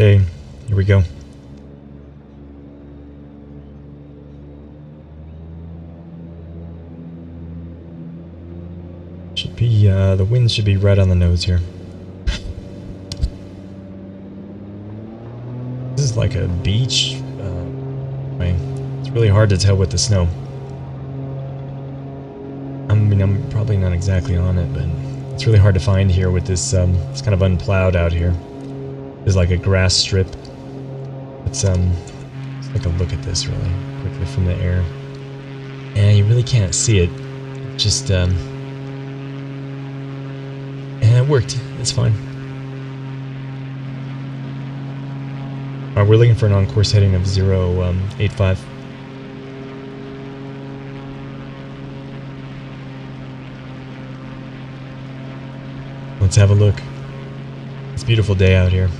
Okay, here we go. Should be, the wind should be right on the nose here. This is like a beach. It's really hard to tell with the snow. I mean, I'm probably not exactly on it, but it's really hard to find here with this, it's kind of unplowed out here. There's like a grass strip. Let's take a look at this really quickly from the air. And you really can't see it. Just, and it worked. It's fine. Alright, we're looking for an on-course heading of 085. Let's have a look. It's a beautiful day out here.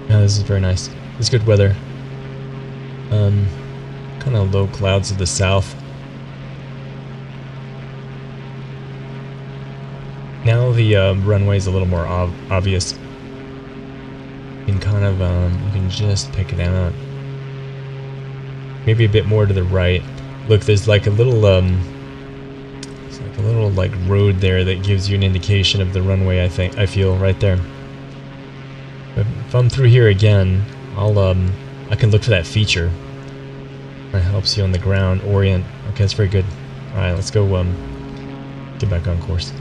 Yeah, this is very nice. It's good weather. Kind of low clouds to the south. Now the runway is a little more obvious. You can kind of, you can just pick it out. Maybe a bit more to the right. Look, there's like a little, it's like a little like road there that gives you an indication of the runway. I feel right there. If I'm through here again, I can look for that feature. That helps you on the ground orient. Okay, that's very good. All right, let's go. Get back on course.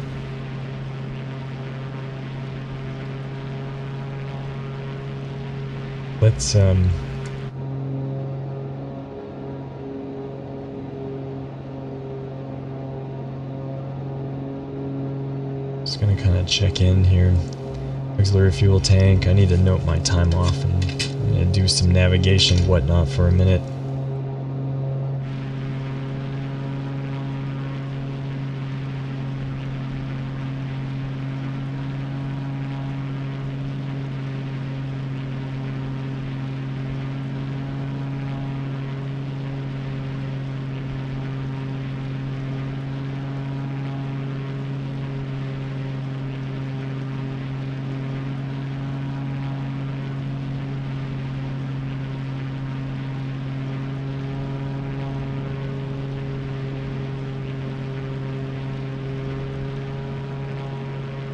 Let's just gonna kind of check in here. Auxiliary fuel tank. I need to note my time off, and I'm gonna do some navigation and whatnot for a minute.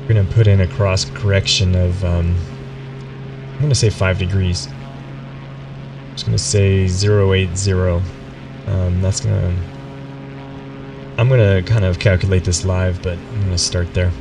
We're going to put in a cross correction of, I'm going to say 5 degrees. I'm just going to say 080. That's going to, I'm going to kind of calculate this live, but I'm going to start there.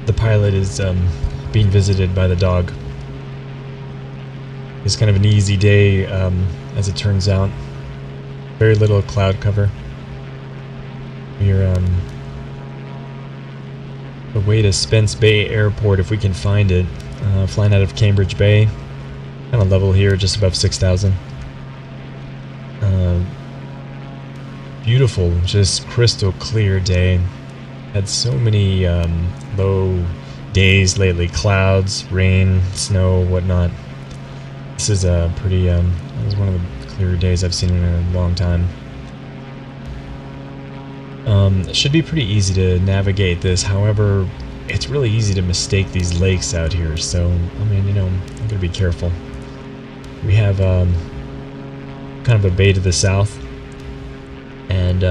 the pilot is being visited by the dog. It's kind of an easy day, as it turns out. Very little cloud cover. We're away to Spence Bay Airport if we can find it. Flying out of Cambridge Bay. Kind of level here, just above 6,000. Beautiful, just crystal clear day. Had so many low days lately. Clouds, rain, snow, whatnot. This is a pretty, this is one of the clearer days I've seen in a long time. It should be pretty easy to navigate this, however, it's really easy to mistake these lakes out here, so, I mean, you know, I'm gonna be careful. We have, kind of a bay to the south, and,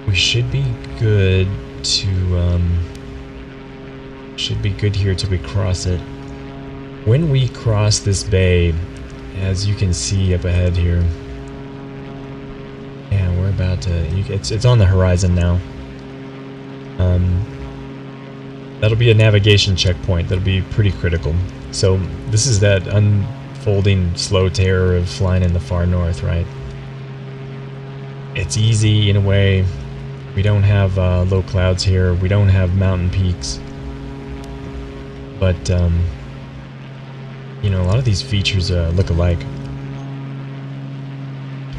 we should be good to, should be good here till we cross it. When we cross this bay, as you can see up ahead here, yeah, we're about to, it's on the horizon now. That'll be a navigation checkpoint. That'll be pretty critical. So this is that unfolding slow terror of flying in the far north, right? It's easy in a way. We don't have low clouds here. We don't have mountain peaks. But, you know, a lot of these features look alike.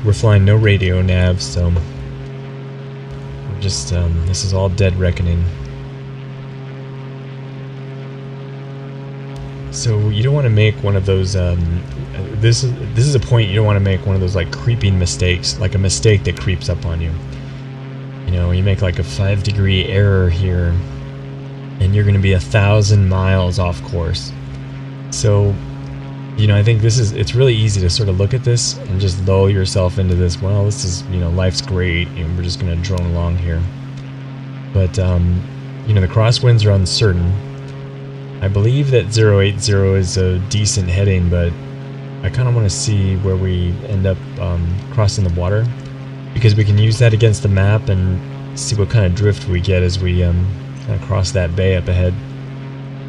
We're flying no radio nav, so we're just, this is all dead reckoning. So you don't want to make one of those, this is a point you don't want to make one of those like creeping mistakes, like a mistake that creeps up on you. You know, you make like a 5-degree error here, and you're going to be 1,000 miles off course. So, you know, I think it's really easy to sort of look at this and just lull yourself into this, well, this is, you know, life's great, and we're just going to drone along here. But, you know, the crosswinds are uncertain. I believe that 080 is a decent heading, but I kind of want to see where we end up crossing the water, because we can use that against the map and see what kind of drift we get as we kind of cross that bay up ahead.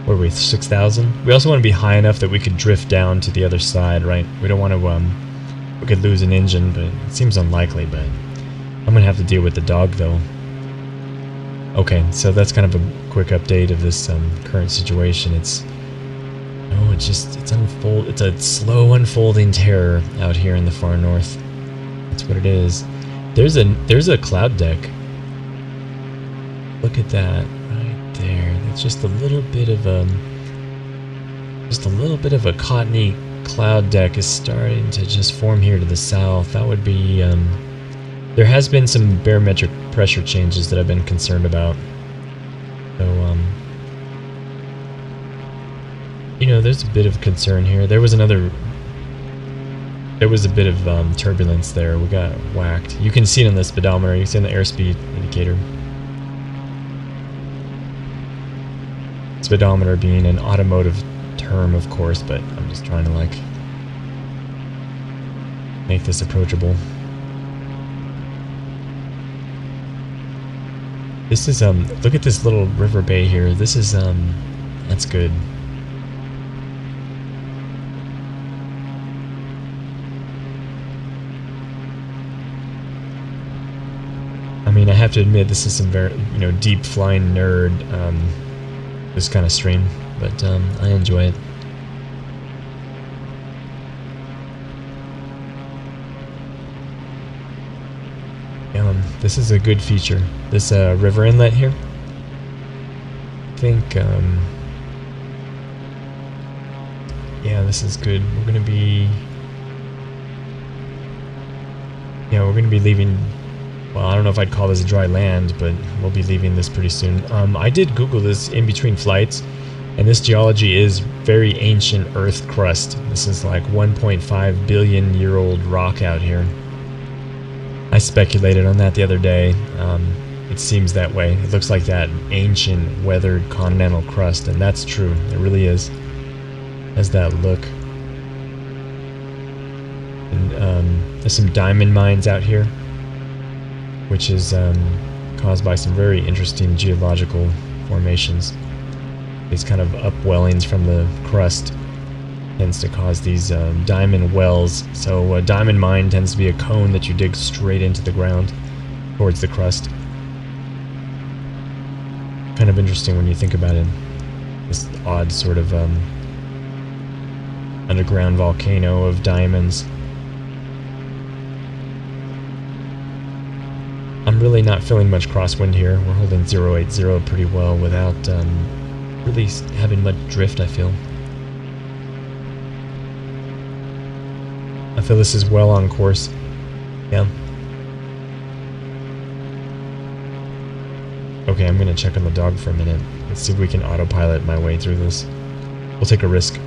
What are we, 6,000? We also want to be high enough that we could drift down to the other side, right? We don't want to, we could lose an engine, but it seems unlikely, but I'm going to have to deal with the dog, though. Okay, so that's kind of a quick update of this current situation. It's a slow unfolding terror out here in the far north. That's what it is. There's a cloud deck. Look at that right there. That's just a little bit of a cottony cloud deck is starting to just form here to the south. That would be there has been some barometric pressure changes that I've been concerned about. So, you know, there's a bit of concern here. There was a bit of turbulence there. We got whacked. You can see it on the speedometer. You can see it on the airspeed indicator. Speedometer being an automotive term, of course, but I'm just trying to, like, make this approachable. This is, look at this little river bay here. This is, that's good. I mean, I have to admit, this is some very, you know, deep flying nerd, this kind of stream, but, I enjoy it. This is a good feature. This river inlet here. I think, yeah, this is good. We're gonna be, yeah, we're gonna be leaving. Well, I don't know if I'd call this a dry land, but we'll be leaving this pretty soon. I did Google this in between flights, and this geology is very ancient Earth crust. This is like 1.5 billion year old rock out here. I speculated on that the other day. It seems that way. It looks like that ancient weathered continental crust, and that's true. It really is. Has that look. And there's some diamond mines out here, which is caused by some very interesting geological formations. These kind of upwellings from the crust tends to cause these diamond wells. So a diamond mine tends to be a cone that you dig straight into the ground towards the crust. Kind of interesting when you think about it. This odd sort of underground volcano of diamonds. I'm really not feeling much crosswind here. We're holding 080 pretty well without really having much drift, I feel. I feel this is well on course. Yeah. Okay, I'm gonna check on the dog for a minute. Let's see if we can autopilot my way through this. We'll take a risk.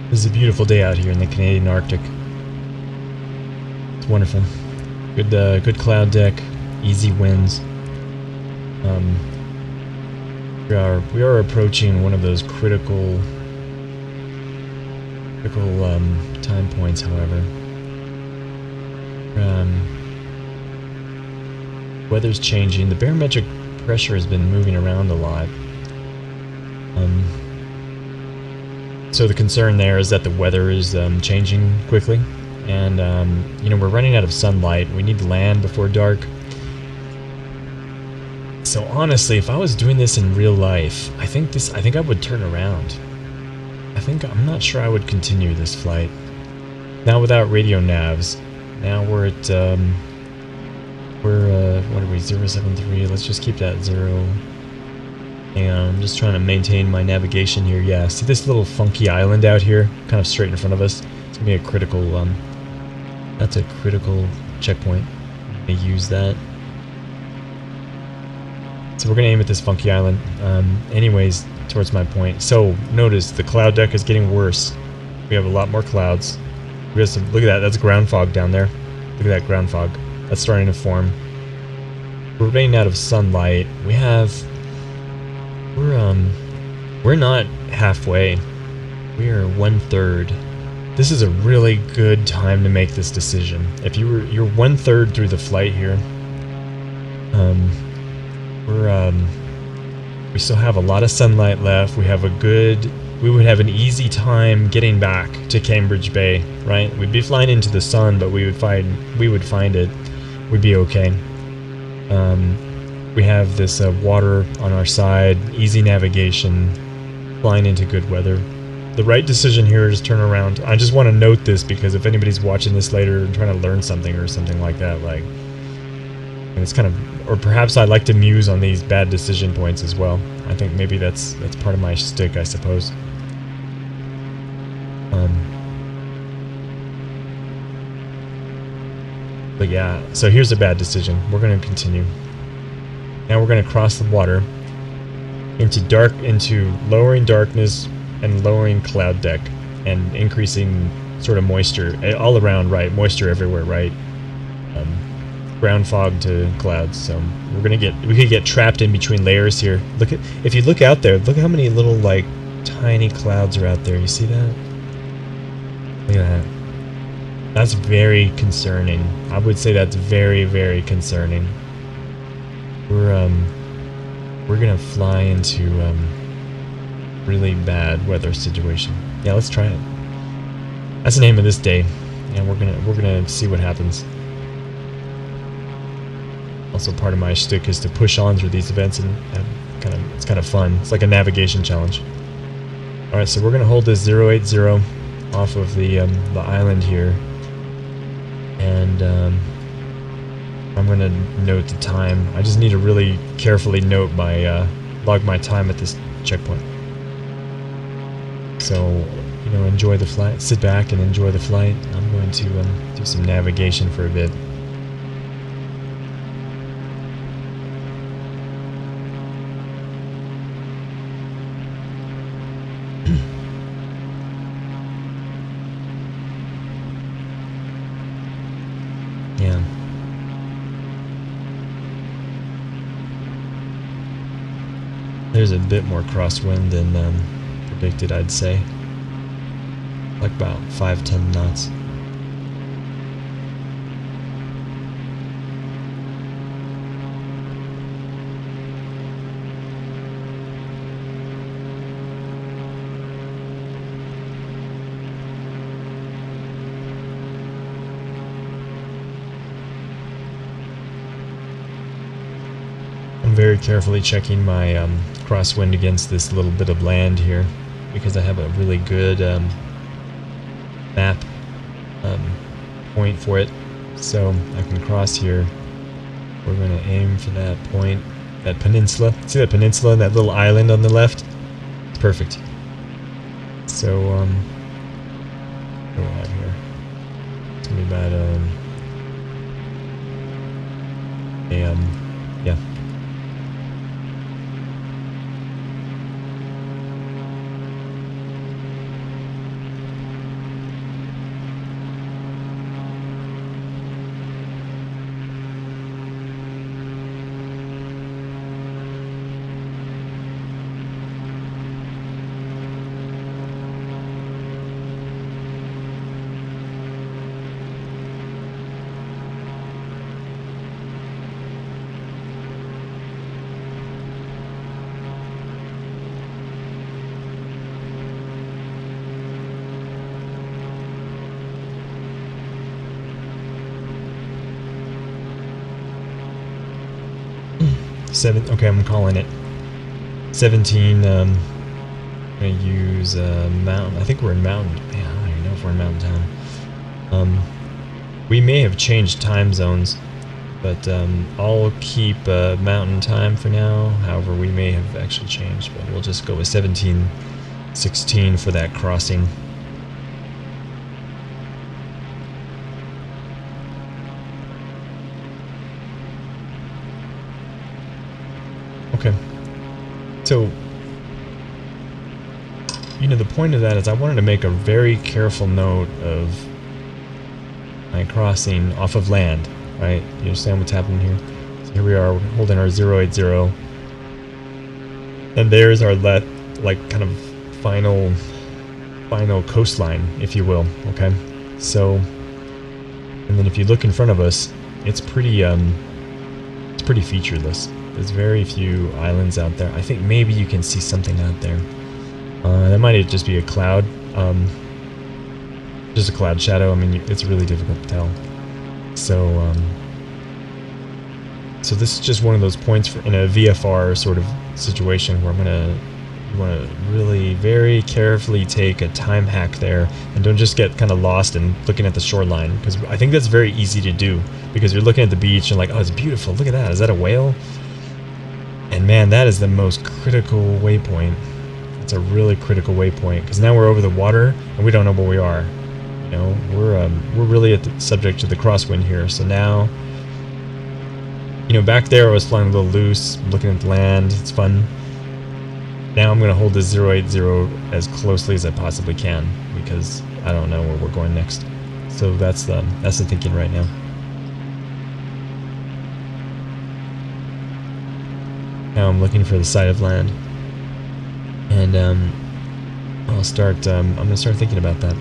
This is a beautiful day out here in the Canadian Arctic. It's wonderful. Good cloud deck, easy winds. We are approaching one of those critical time points, however. Weather's changing. The barometric pressure has been moving around a lot. So the concern there is that the weather is changing quickly, and we're running out of sunlight. We need to land before dark. So honestly, if I was doing this in real life, I think I would turn around. I'm not sure I would continue this flight. Now without radio navs. Now we're at what are we, 073? Let's just keep that 0. Hang on, I'm just trying to maintain my navigation here. Yeah, see this little funky island out here, kind of straight in front of us? It's gonna be a critical that's a critical checkpoint. I'm gonna use that. So we're gonna aim at this funky island. Anyways, towards my point. So notice the cloud deck is getting worse. We have a lot more clouds. We have some, look at that, that's ground fog down there. Look at that ground fog. That's starting to form. We're running out of sunlight. We're not halfway. We are 1/3. This is a really good time to make this decision. If you're 1/3 through the flight here, we still have a lot of sunlight left. We would have an easy time getting back to Cambridge Bay, right? We'd be flying into the sun, but we would find it. We'd be okay. We have this water on our side, easy navigation, flying into good weather. The right decision here is turn around. I just want to note this because if anybody's watching this later and trying to learn something or something like that, like, and it's kind of, or perhaps I like to muse on these bad decision points as well. I think maybe that's part of my shtick, I suppose. But yeah, so here's a bad decision. We're going to continue. Now we're going to cross the water into lowering darkness and lowering cloud deck and increasing sort of moisture all around, right? Moisture everywhere, right? Ground fog to clouds. So we could get trapped in between layers here. If you look out there, look how many little like tiny clouds are out there. You see that? Look at that. That's very concerning. I would say that's very, very concerning. We're gonna fly into really bad weather situation. Yeah, let's try it. That's the name of this day, and we're gonna see what happens. Also, part of my shtick is to push on through these events, and it's kind of fun. It's like a navigation challenge. All right, so we're gonna hold this 080 off of the island here, and I'm going to note the time. I just need to really carefully note log my time at this checkpoint. So, enjoy the flight. Sit back and enjoy the flight. I'm going to do some navigation for a bit. Yeah. There's a bit more crosswind than predicted, I'd say. Like about 5-10 knots. I'm very carefully checking my crosswind against this little bit of land here because I have a really good map point for it, so I can cross here. We're going to aim for that point, that peninsula. See that peninsula and that little island on the left? It's perfect. So what do we have here? It's gonna be about yeah. Okay, I'm calling it 17. I'm gonna use mountain. I think we're in mountain. Yeah, I don't even know if we're in mountain town. We may have changed time zones, but I'll keep mountain time for now. However, we may have actually changed, but we'll just go with 17:16 for that crossing. Okay. So, you know, the point of that is I wanted to make a very careful note of my crossing off of land, right? You understand what's happening here? So here we are, we're holding our 080. And there's our kind of final coastline, if you will, okay? So, and then if you look in front of us, it's pretty featureless. There's very few islands out there. I think maybe you can see something out there. That might just be a cloud. Just a cloud shadow. I mean, it's really difficult to tell. So, so this is just one of those points in a VFR sort of situation where you want to really very carefully take a time hack there and don't just get kind of lost in looking at the shoreline, because I think that's very easy to do because you're looking at the beach and like, oh, it's beautiful. Look at that. Is that a whale? And man, that is the most critical waypoint. It's a really critical waypoint because now we're over the water and we don't know where we are. You know, we're really at the subject to the crosswind here. So now, you know, back there I was flying a little loose, looking at the land. It's fun. Now I'm going to hold this 080 as closely as I possibly can because I don't know where we're going next. So that's the thinking right now. Now I'm looking for the side of land, and I'm going to start thinking about that.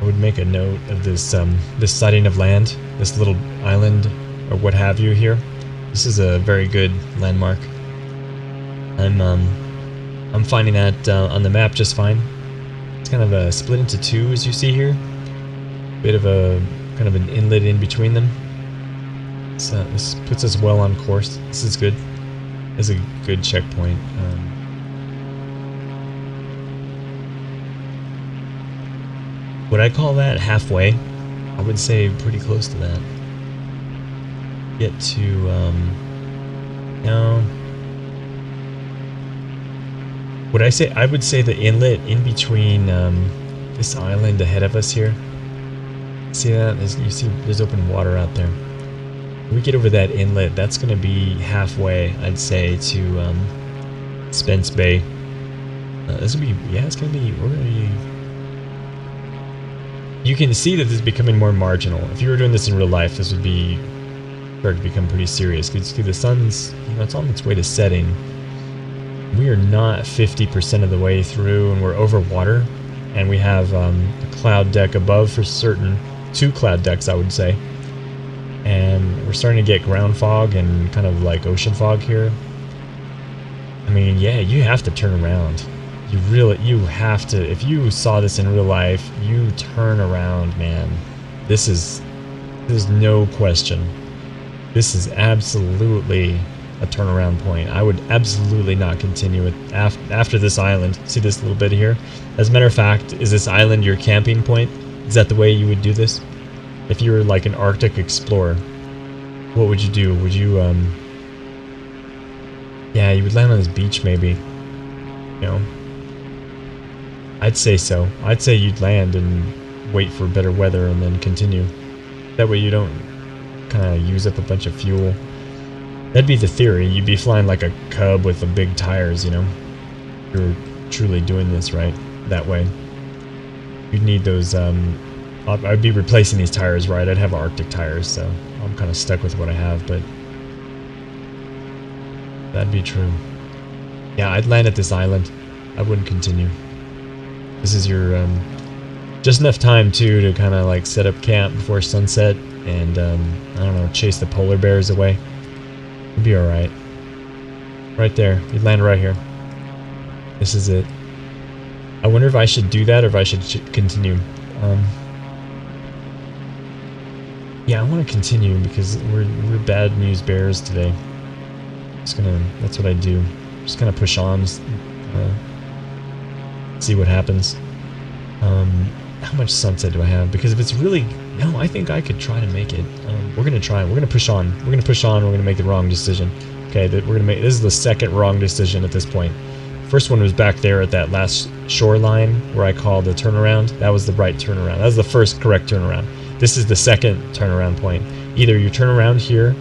would make a note of this this sighting of land, this little island or what have you here. This is a very good landmark. I'm finding that on the map just fine. It's kind of split into two, as you see here. Bit of a kind of an inlet in between them. So this puts us well on course. This is good. This is a good checkpoint. Would I call that halfway? I would say pretty close to that. Get to no. Would I say? I would say the inlet in between this island ahead of us here. See that? You see, there's open water out there. When we get over that inlet, that's going to be halfway, I'd say, to Spence Bay. This will be, yeah, it's going to be. We're going to be. You can see that this is becoming more marginal. If you were doing this in real life, this would be start to become pretty serious. Because the sun's, you know, it's on its way to setting. We are not 50% of the way through, and we're over water, and we have a cloud deck above for certain. 2 cloud decks, I would say. And we're starting to get ground fog and kind of like ocean fog here. I mean, yeah, you have to turn around. You have to. If you saw this in real life, you turn around, man. There's no question. This is absolutely a turnaround point. I would absolutely not continue it after this island. See this little bit here? As a matter of fact, is this island your camping point? Is that the way you would do this? If you were like an Arctic explorer, what would you do? Would you, yeah, you would land on this beach maybe. You know? I'd say so. I'd say you'd land and wait for better weather and then continue. That way you don't kind of use up a bunch of fuel. That'd be the theory. You'd be flying like a Cub with the big tires, you know? You're truly doing this right that way. You'd need those, I'd be replacing these tires, right? I'd have Arctic tires, so I'm kind of stuck with what I have, but that'd be true. Yeah, I'd land at this island. I wouldn't continue. This is your, just enough time, too, to kind of like set up camp before sunset and, I don't know, chase the polar bears away. You'd be alright. Right there. You'd land right here. This is it. I wonder if I should do that or if I should continue. Yeah, I want to continue because we're bad news bears today. That's what I do. Just kind of push on, see what happens. How much sunset do I have? Because if it's really, no, I think I could try to make it. We're gonna try. We're gonna push on. We're gonna push on. We're gonna make the wrong decision. Okay, we're gonna make. This is the second wrong decision at this point. First one was back there at that last shoreline where I called the turnaround. That was the right turnaround. That was the first correct turnaround. This is the second turnaround point. Either you turn around here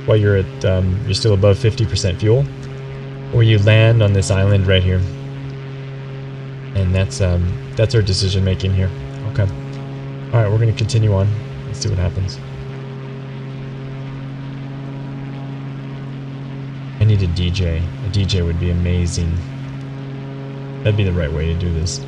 while you're at you're still above 50% fuel, or you land on this island right here. And that's our decision making here. Okay. All right, we're gonna continue on. Let's see what happens. I need a DJ. A DJ would be amazing. That'd be the right way to do this.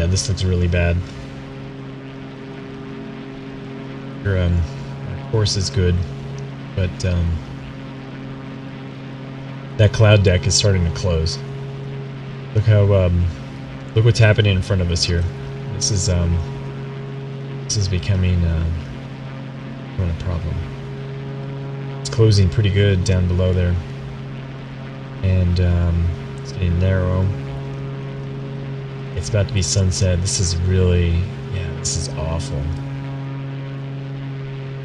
yeah, this looks really bad. Our course is good, but that cloud deck is starting to close. Look how look what's happening in front of us here. This is becoming a problem. It's closing pretty good down below there, and it's getting narrow. It's about to be sunset. This is really, yeah, this is awful.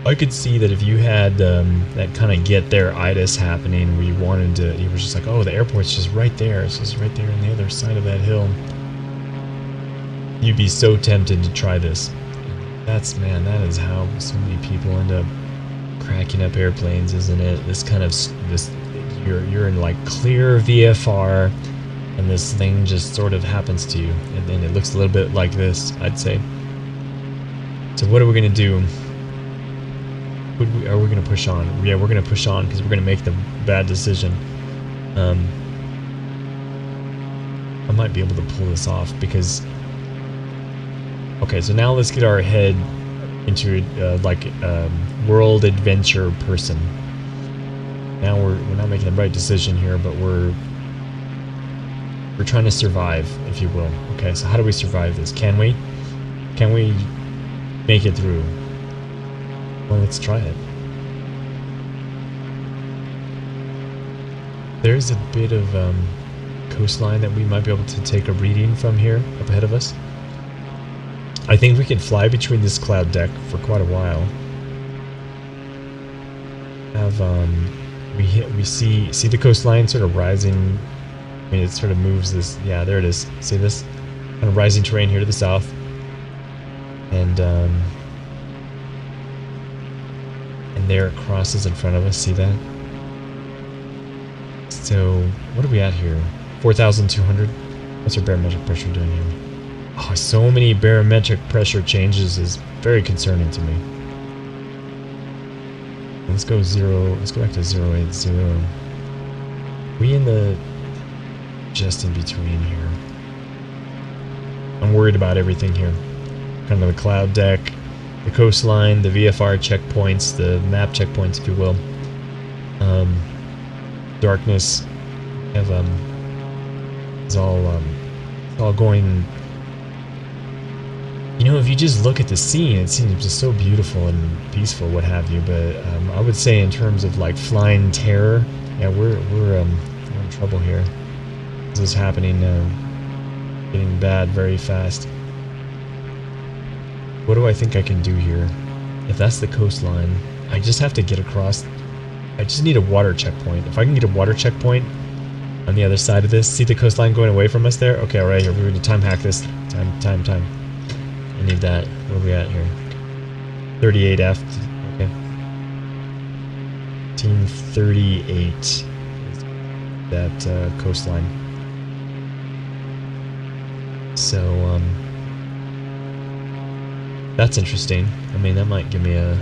I could see that if you had that kind of get there itis happening, where you wanted to, you were just like, oh, the airport's just right there. It's just right there on the other side of that hill. You'd be so tempted to try this. That's, man, that is how so many people end up cracking up airplanes, isn't it? This kind of, you're in like clear VFR, and this thing just sort of happens to you, and then it looks a little bit like this, I'd say. So what are we gonna do? Are we going to push on? Yeah, we're going to push on because we're going to make the bad decision. I might be able to pull this off because... Okay, so now let's get our head into like a world adventure person. Now we're not making the right decision here, but we're trying to survive, if you will. Okay, so how do we survive this? Can we make it through? Well, let's try it. There's a bit of coastline that we might be able to take a reading from here up ahead of us. I think we can fly between this cloud deck for quite a while. We see the coastline sort of rising. I mean, it sort of moves this. Yeah, there it is. See this kind of rising terrain here to the south, and there it crosses in front of us. See that? So what are we at here? 4,200. What's our barometric pressure doing here? Oh, so many barometric pressure changes is very concerning to me. Let's go zero. Let's go back to 080. We in the just in between here. I'm worried about everything here. Kind of the cloud deck, the coastline, the VFR checkpoints, the map checkpoints, if you will. Darkness. Have it's all going. You know, if you just look at the scene, it seems just so beautiful and peaceful, what have you. But I would say, in terms of like flying terror, yeah, we're in trouble here. This is happening, getting bad very fast. What do I think I can do here? If that's the coastline, I just have to get across. I just need a water checkpoint. If I can get a water checkpoint on the other side of this, see the coastline going away from us there? Okay, alright, here, we're going to time hack this. Time. I need that. Where are we at here? 38F. Okay. 1838 is that coastline. So, that's interesting. I mean, that might give me a...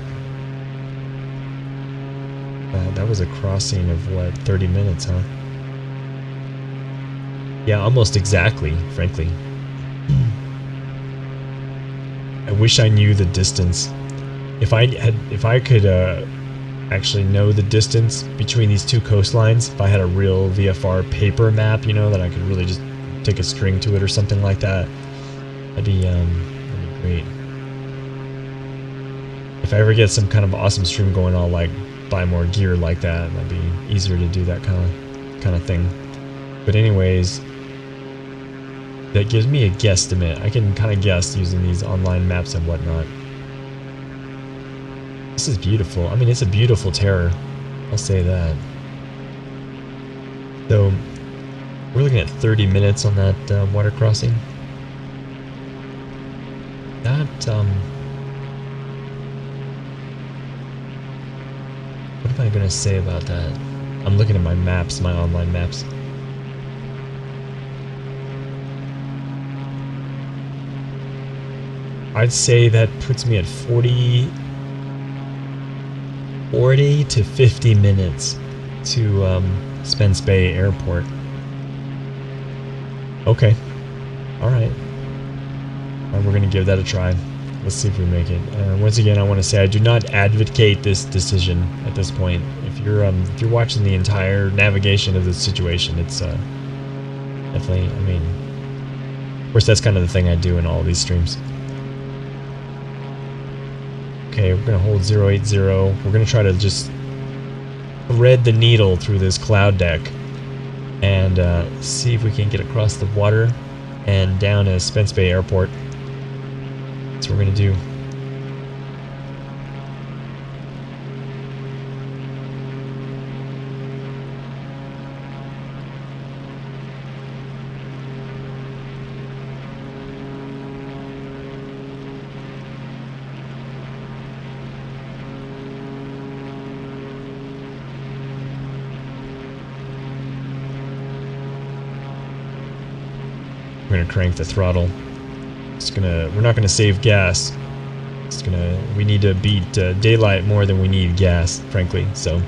that was a crossing of, what, 30 minutes, huh? Yeah, almost exactly, frankly. I wish I knew the distance. If I could actually know the distance between these two coastlines, if I had a real VFR paper map, you know, that I could really just take a string to it or something like that, that'd be great. If I ever get some kind of awesome stream going, I'll like buy more gear like that. That'd be easier to do that kind of thing. But anyways, that gives me a guesstimate. I can kind of guess using these online maps and whatnot. This is beautiful. I mean, it's a beautiful terror. I'll say that. So, we're looking at 30 minutes on that water crossing. That, what am I going to say about that? I'm looking at my maps, my online maps. I'd say that puts me at 40 to 50 minutes to Spence Bay Airport. Okay. Alright. We're going to give that a try. Let's see if we make it. Once again, I want to say I do not advocate this decision at this point. If you're watching the entire navigation of the situation, it's definitely, I mean, of course that's kind of the thing I do in all of these streams. Okay, we're going to hold 080. We're going to try to just thread the needle through this cloud deck and see if we can get across the water and down to Spence Bay Airport. That's what we're going to do. We're gonna crank the throttle. We're not gonna save gas. We need to beat daylight more than we need gas, frankly. So.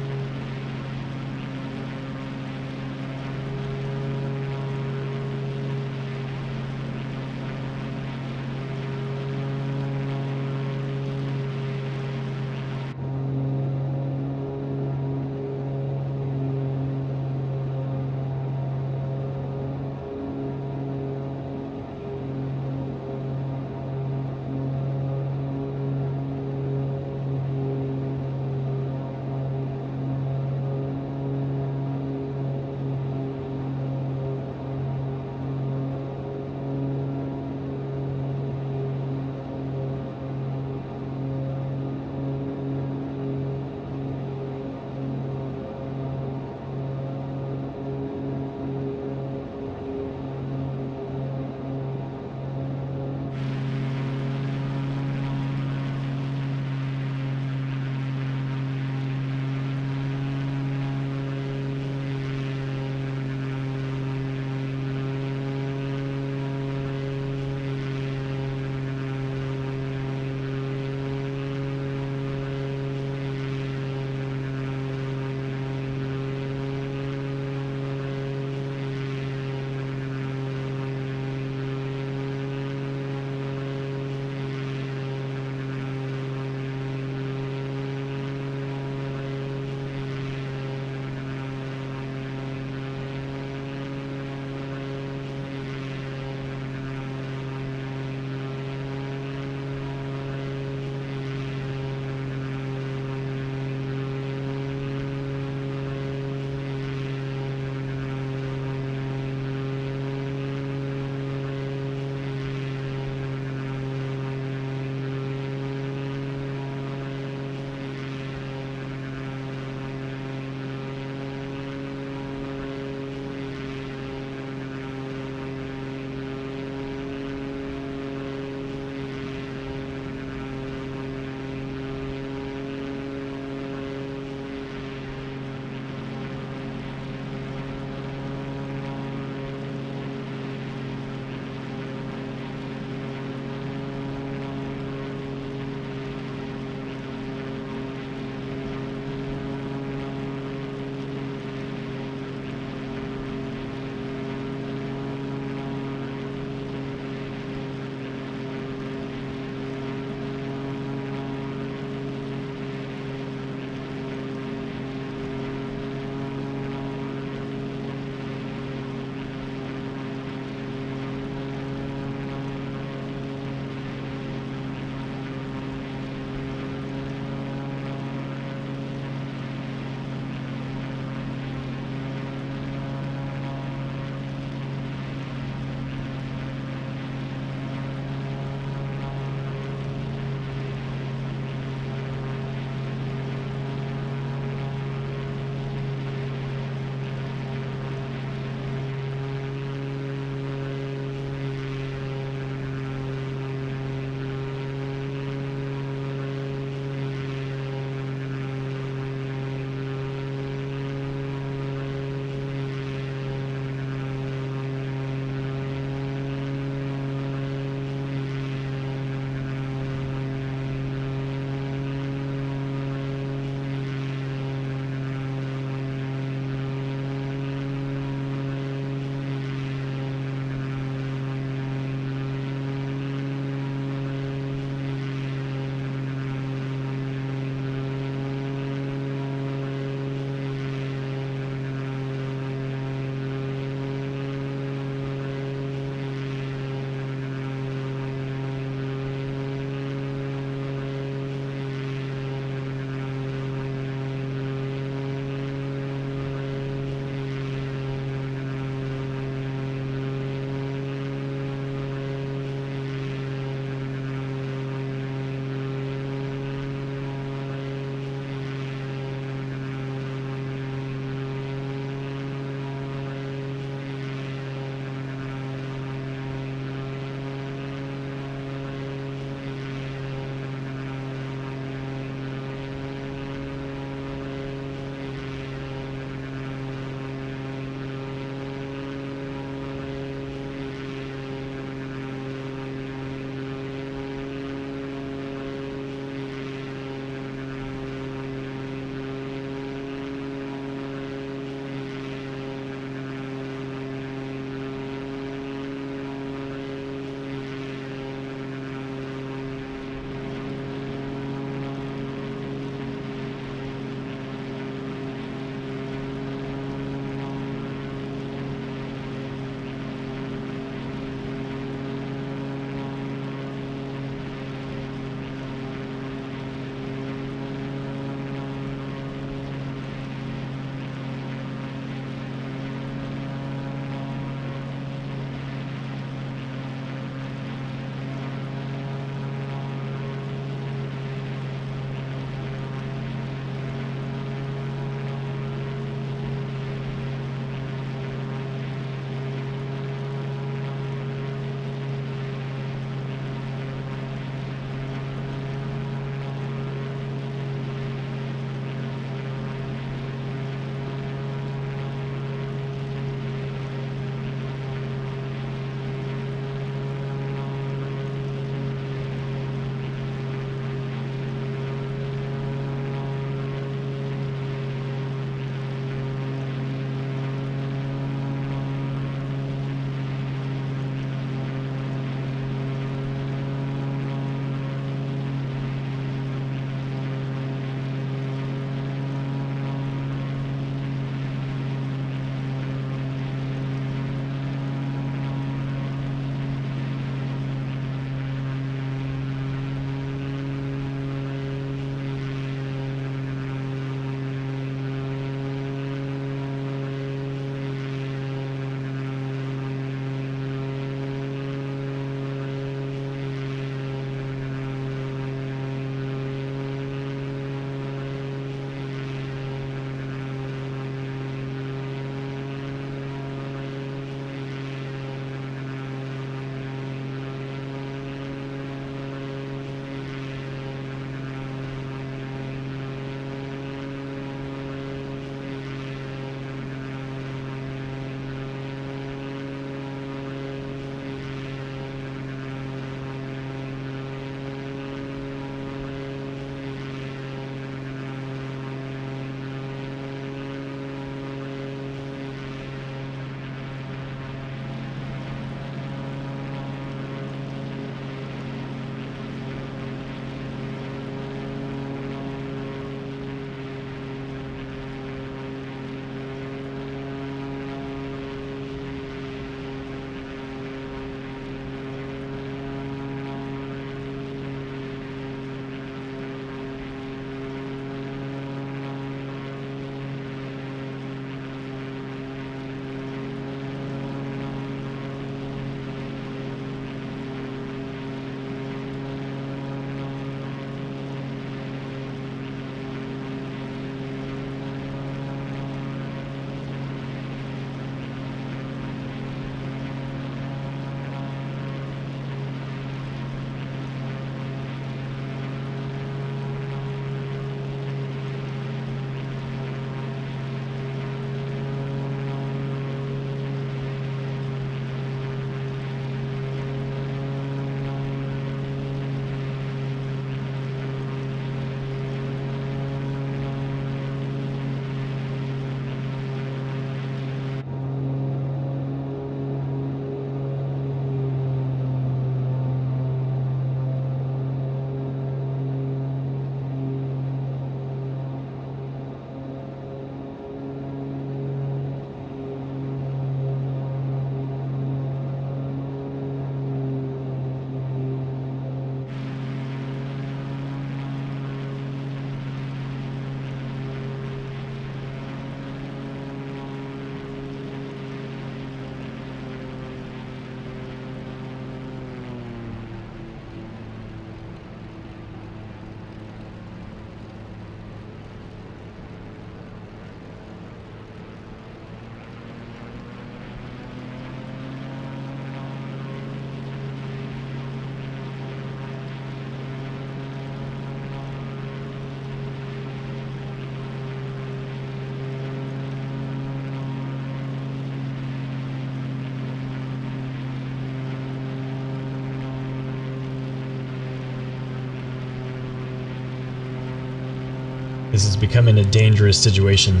This is becoming a dangerous situation.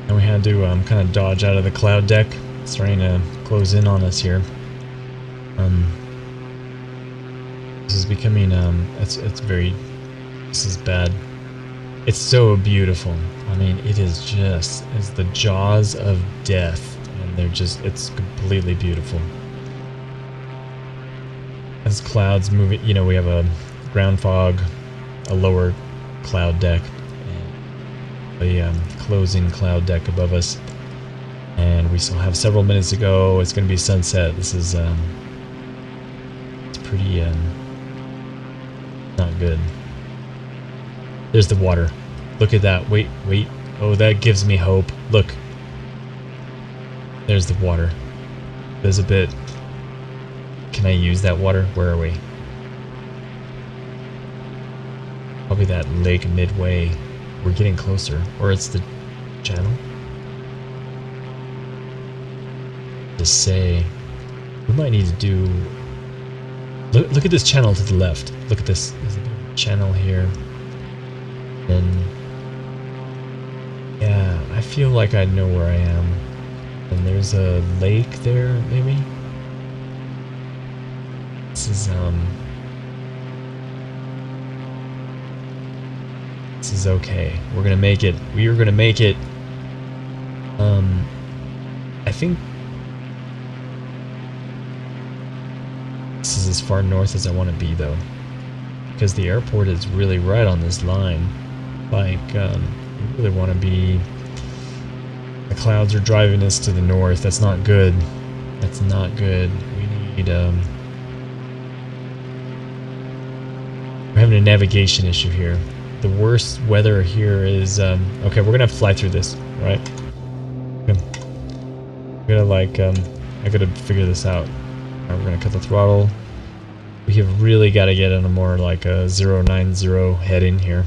And we had to kind of dodge out of the cloud deck. It's starting to close in on us here. This is becoming, this is bad. It's so beautiful. I mean, it is just, it's the jaws of death. And it's completely beautiful. As clouds move, you know, we have a ground fog, a lower cloud deck, and a closing cloud deck above us. And we still have several minutes to go. It's going to be sunset. This is, it's pretty, not good. There's the water. Look at that. Wait. Oh, that gives me hope. Look. There's the water. There's a bit. Can I use that water? Where are we? Probably that lake midway. We're getting closer. Or it's the channel? To say. We might need to do... Look at this channel to the left. Look at this. There's a channel here. And... yeah, I feel like I know where I am. And there's a lake there, maybe? This is okay. We're gonna make it. We are gonna make it. I think this is as far north as I want to be, though, because the airport is really right on this line. Like, we really want to be. The clouds are driving us to the north. That's not good. That's not good. We need we're having a navigation issue here. The worst weather here is, okay, we're gonna have to fly through this, right? Okay. We're gonna, like, I gotta figure this out. Alright, we're gonna cut the throttle. We have really gotta get in a more, like, a 090 heading here.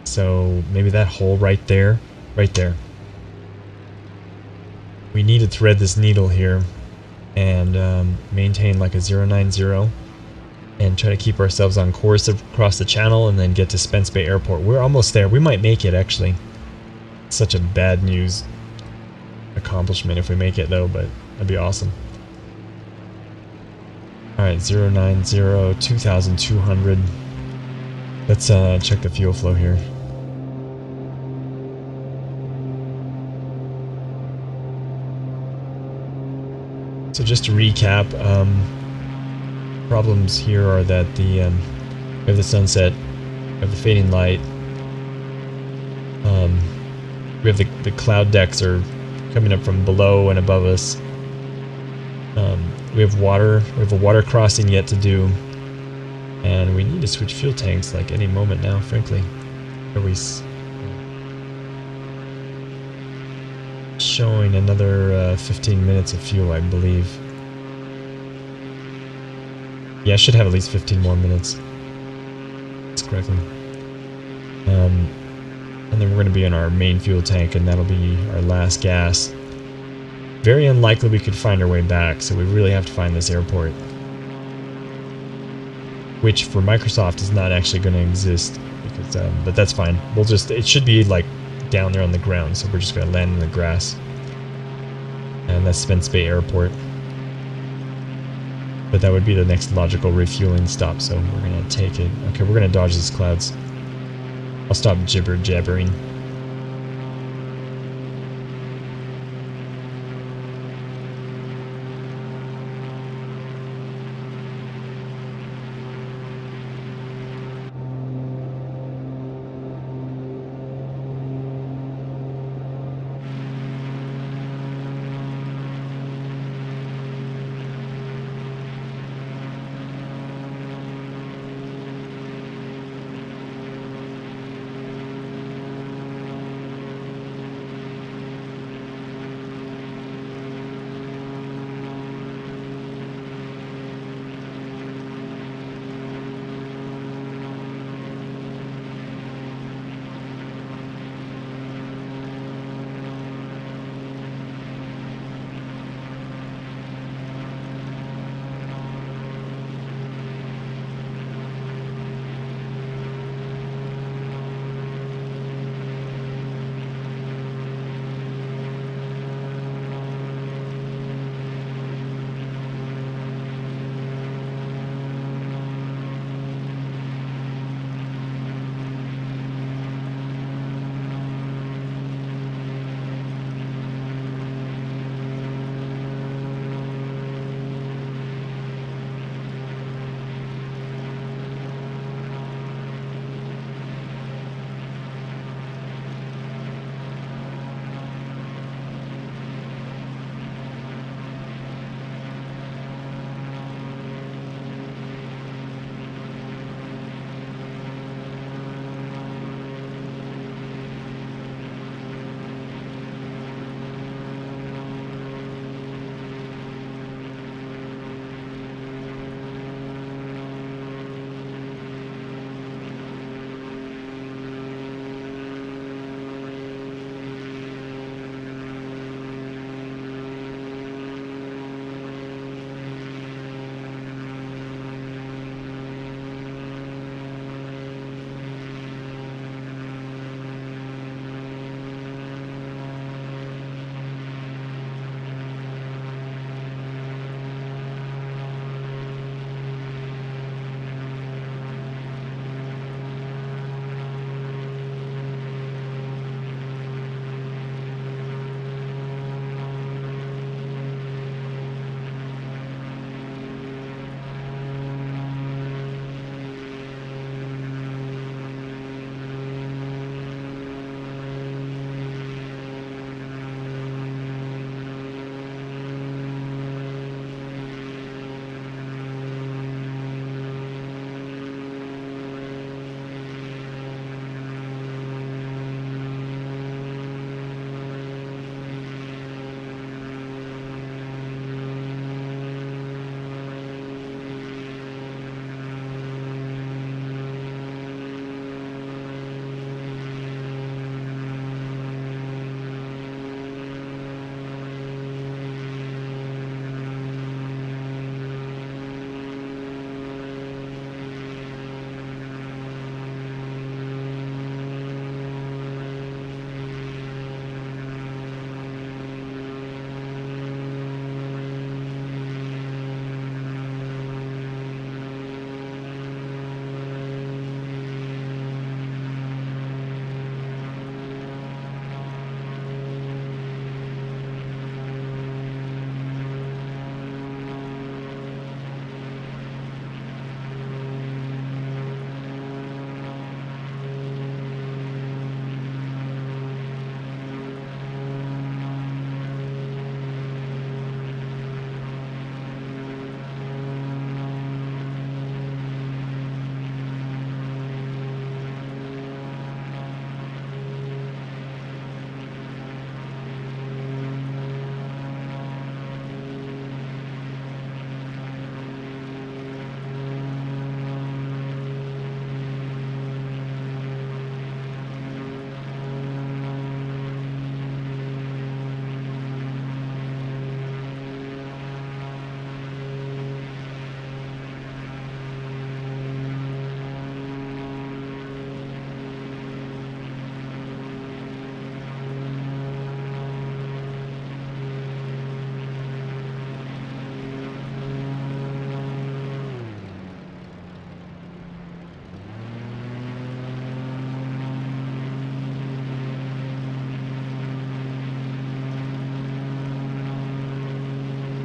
So, maybe that hole right there. We need to thread this needle here and maintain, like, a 090. And try to keep ourselves on course across the channel and then get to Spence Bay Airport. We're almost there. We might make it, actually. Such a bad news accomplishment if we make it, though, but that'd be awesome. Alright, 090, 2,200. Let's check the fuel flow here. So just to recap, problems here are that we have the sunset, we have the fading light, we have the cloud decks are coming up from below and above us. We have water, we have a water crossing yet to do, and we need to switch fuel tanks like any moment now, frankly. Are we showing another 15 minutes of fuel, I believe. Yeah, I should have at least 15 more minutes. That's correctly. And then we're going to be in our main fuel tank, and that'll be our last gas. Very unlikely we could find our way back, so we really have to find this airport. Which, for Microsoft, is not actually going to exist. Because, but that's fine. We'll just... It should be, like, down there on the ground, so we're just going to land in the grass. And that's Spence Bay Airport. But that would be the next logical refueling stop, so we're gonna take it. Okay, we're gonna dodge these clouds. I'll stop jibber-jabbering.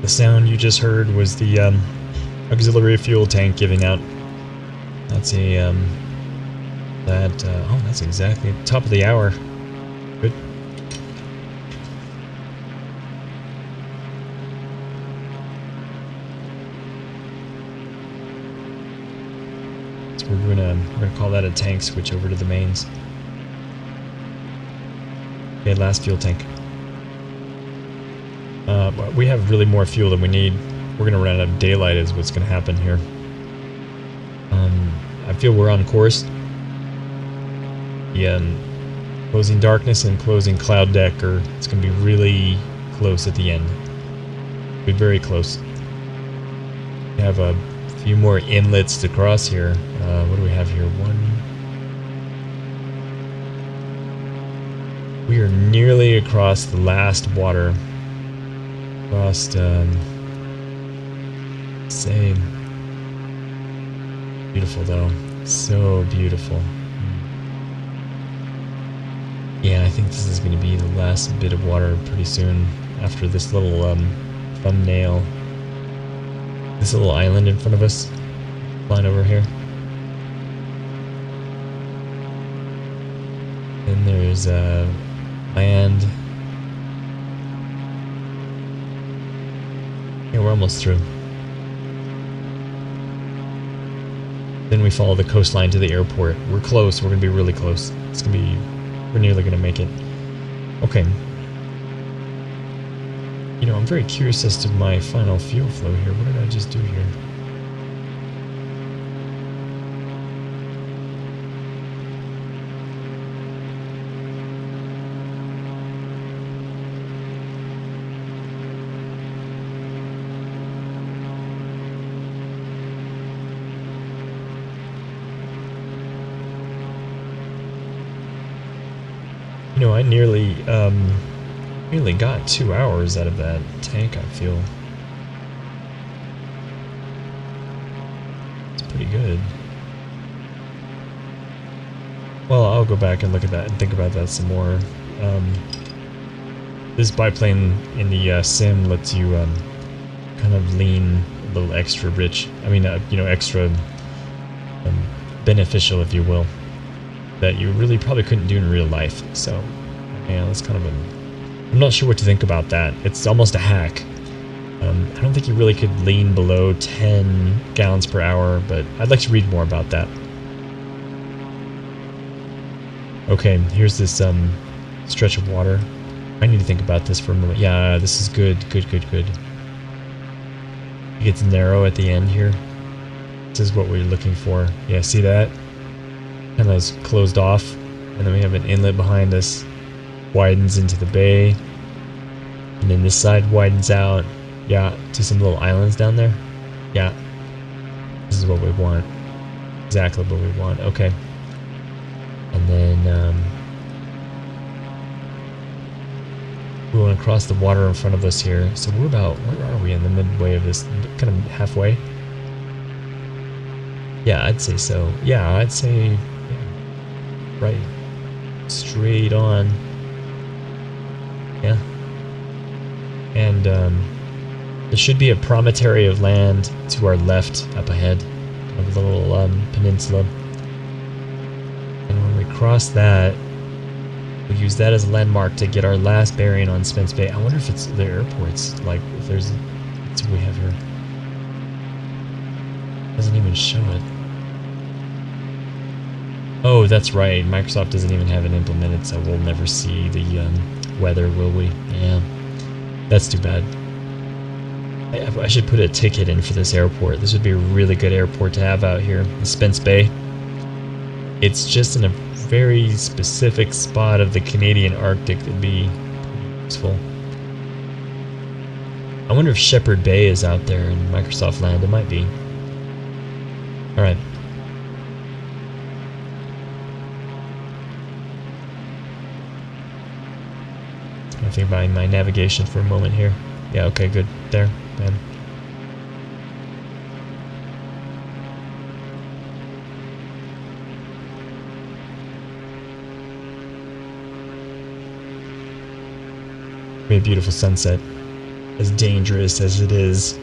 The sound you just heard was the auxiliary fuel tank giving out. That's a oh, that's exactly at the top of the hour. Good. So we're gonna call that a tank switch over to the mains. Okay, last fuel tank. We have really more fuel than we need. We're gonna run out of daylight is what's gonna happen here. I feel we're on course. The closing darkness and closing cloud deck it's gonna be really close at the end. Be very close. We have a few more inlets to cross here. What do we have here? We are nearly across the last water. Crossed, say, beautiful though, so beautiful. Yeah, I think this is going to be the last bit of water pretty soon after this little thumbnail, this little island in front of us, flying over here. And there's land. Yeah, we're almost through. Then we follow the coastline to the airport. We're close. We're going to be really close. It's going to be... We're nearly going to make it. Okay. You know, I'm very curious as to my final fuel flow here. What did I just do here? You know, I nearly got 2 hours out of that tank, I feel. It's pretty good. Well, I'll go back and look at that and think about that some more. This biplane in the sim lets you kind of lean a little extra rich. I mean, you know, extra beneficial, if you will, that you really probably couldn't do in real life. So, yeah, that's kind of I'm not sure what to think about that. It's almost a hack. I don't think you really could lean below 10 gallons per hour, but I'd like to read more about that. Okay, here's this stretch of water. I need to think about this for a moment. Yeah, this is good. Good. It gets narrow at the end here. This is what we're looking for. Yeah, see that? Kind of is closed off, and then we have an inlet behind us, widens into the bay, and then this side widens out, yeah, to some little islands down there. Yeah, this is what we want, exactly what we want. Okay, and then we want to cross the water in front of us here. So we're about, where are we in the midway of this, kind of halfway? Yeah, I'd say so. Yeah, I'd say right straight on. Yeah, and there should be a promontory of land to our left up ahead of a little peninsula, and when we cross that, we use that as a landmark to get our last bearing on Spence Bay. I wonder if it's the airports, like if there's, that's what we have here. Doesn't even show it. Oh, that's right. Microsoft doesn't even have it implemented, so we'll never see the weather, will we? Yeah. That's too bad. I should put a ticket in for this airport. This would be a really good airport to have out here, the Spence Bay. It's just in a very specific spot of the Canadian Arctic that'd be pretty useful. I wonder if Shepherd Bay is out there in Microsoft land. It might be. Alright. I think about my navigation for a moment here. Yeah, okay, good. There, man. Be a beautiful sunset. as dangerous as it is.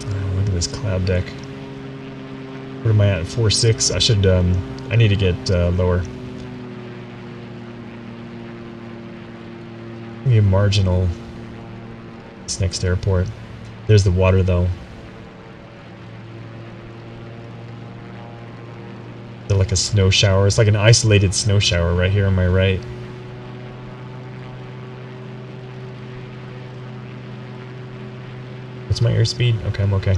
Oh, look at this cloud deck. What am I at? 4.6? I should, I need to get lower. Maybe a marginal. This next airport. There's the water, though. Is it like a snow shower? It's like an isolated snow shower right here on my right. What's my airspeed? Okay, I'm okay.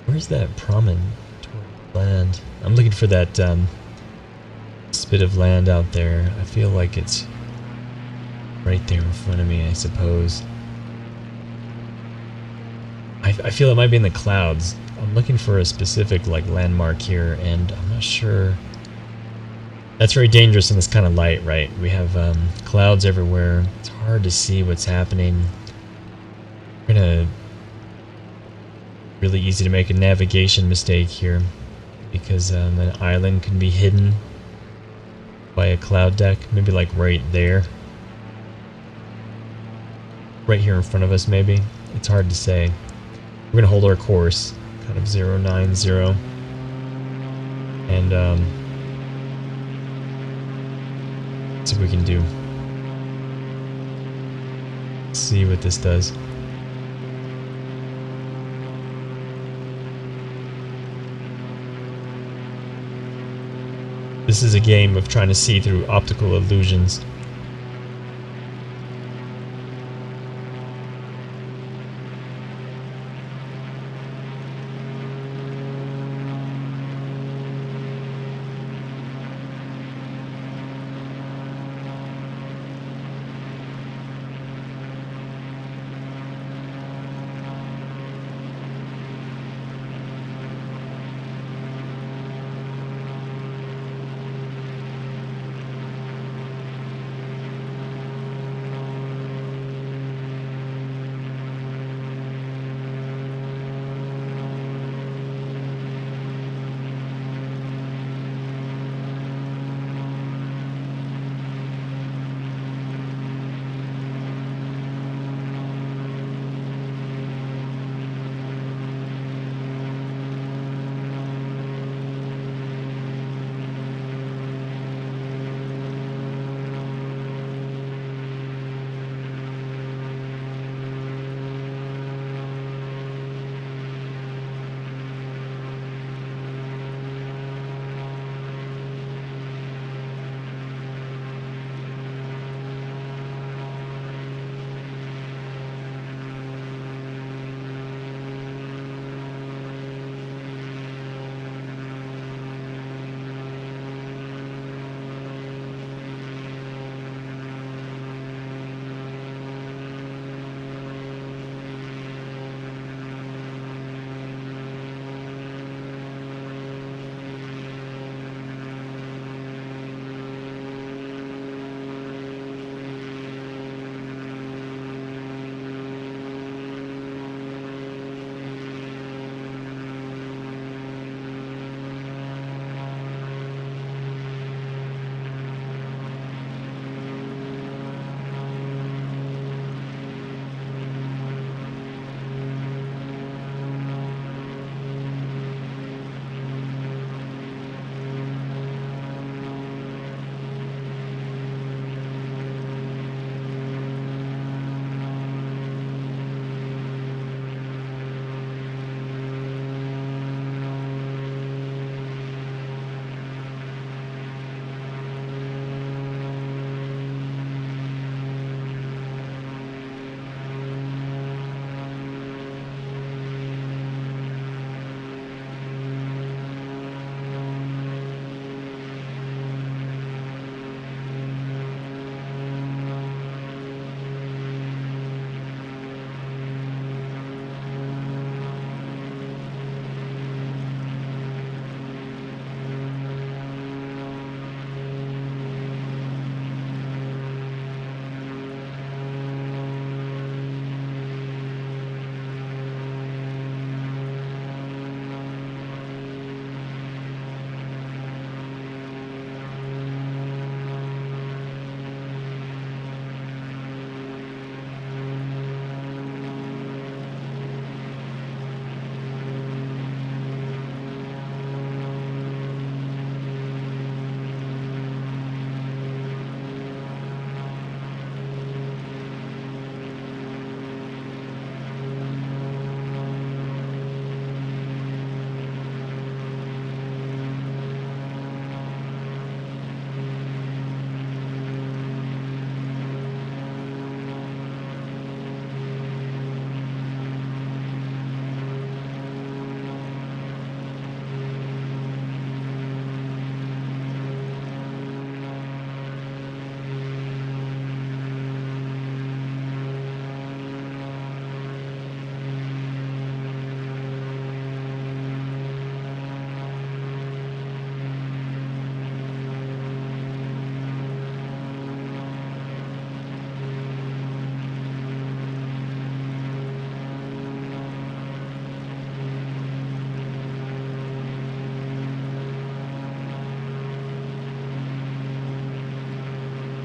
Where's that promenade land? I'm looking for that spit of land out there. I feel like it's right there in front of me, I suppose. I feel it might be in the clouds. I'm looking for a specific like landmark here, and I'm not sure. That's very dangerous in this kind of light, right? We have clouds everywhere. It's hard to see what's happening. We're gonna really easy to make a navigation mistake here because an island can be hidden by a cloud deck, maybe like right there, right here in front of us. Maybe it's hard to say. We're gonna hold our course, kind of 090, and see what we can do. See what this does. This is a game of trying to see through optical illusions.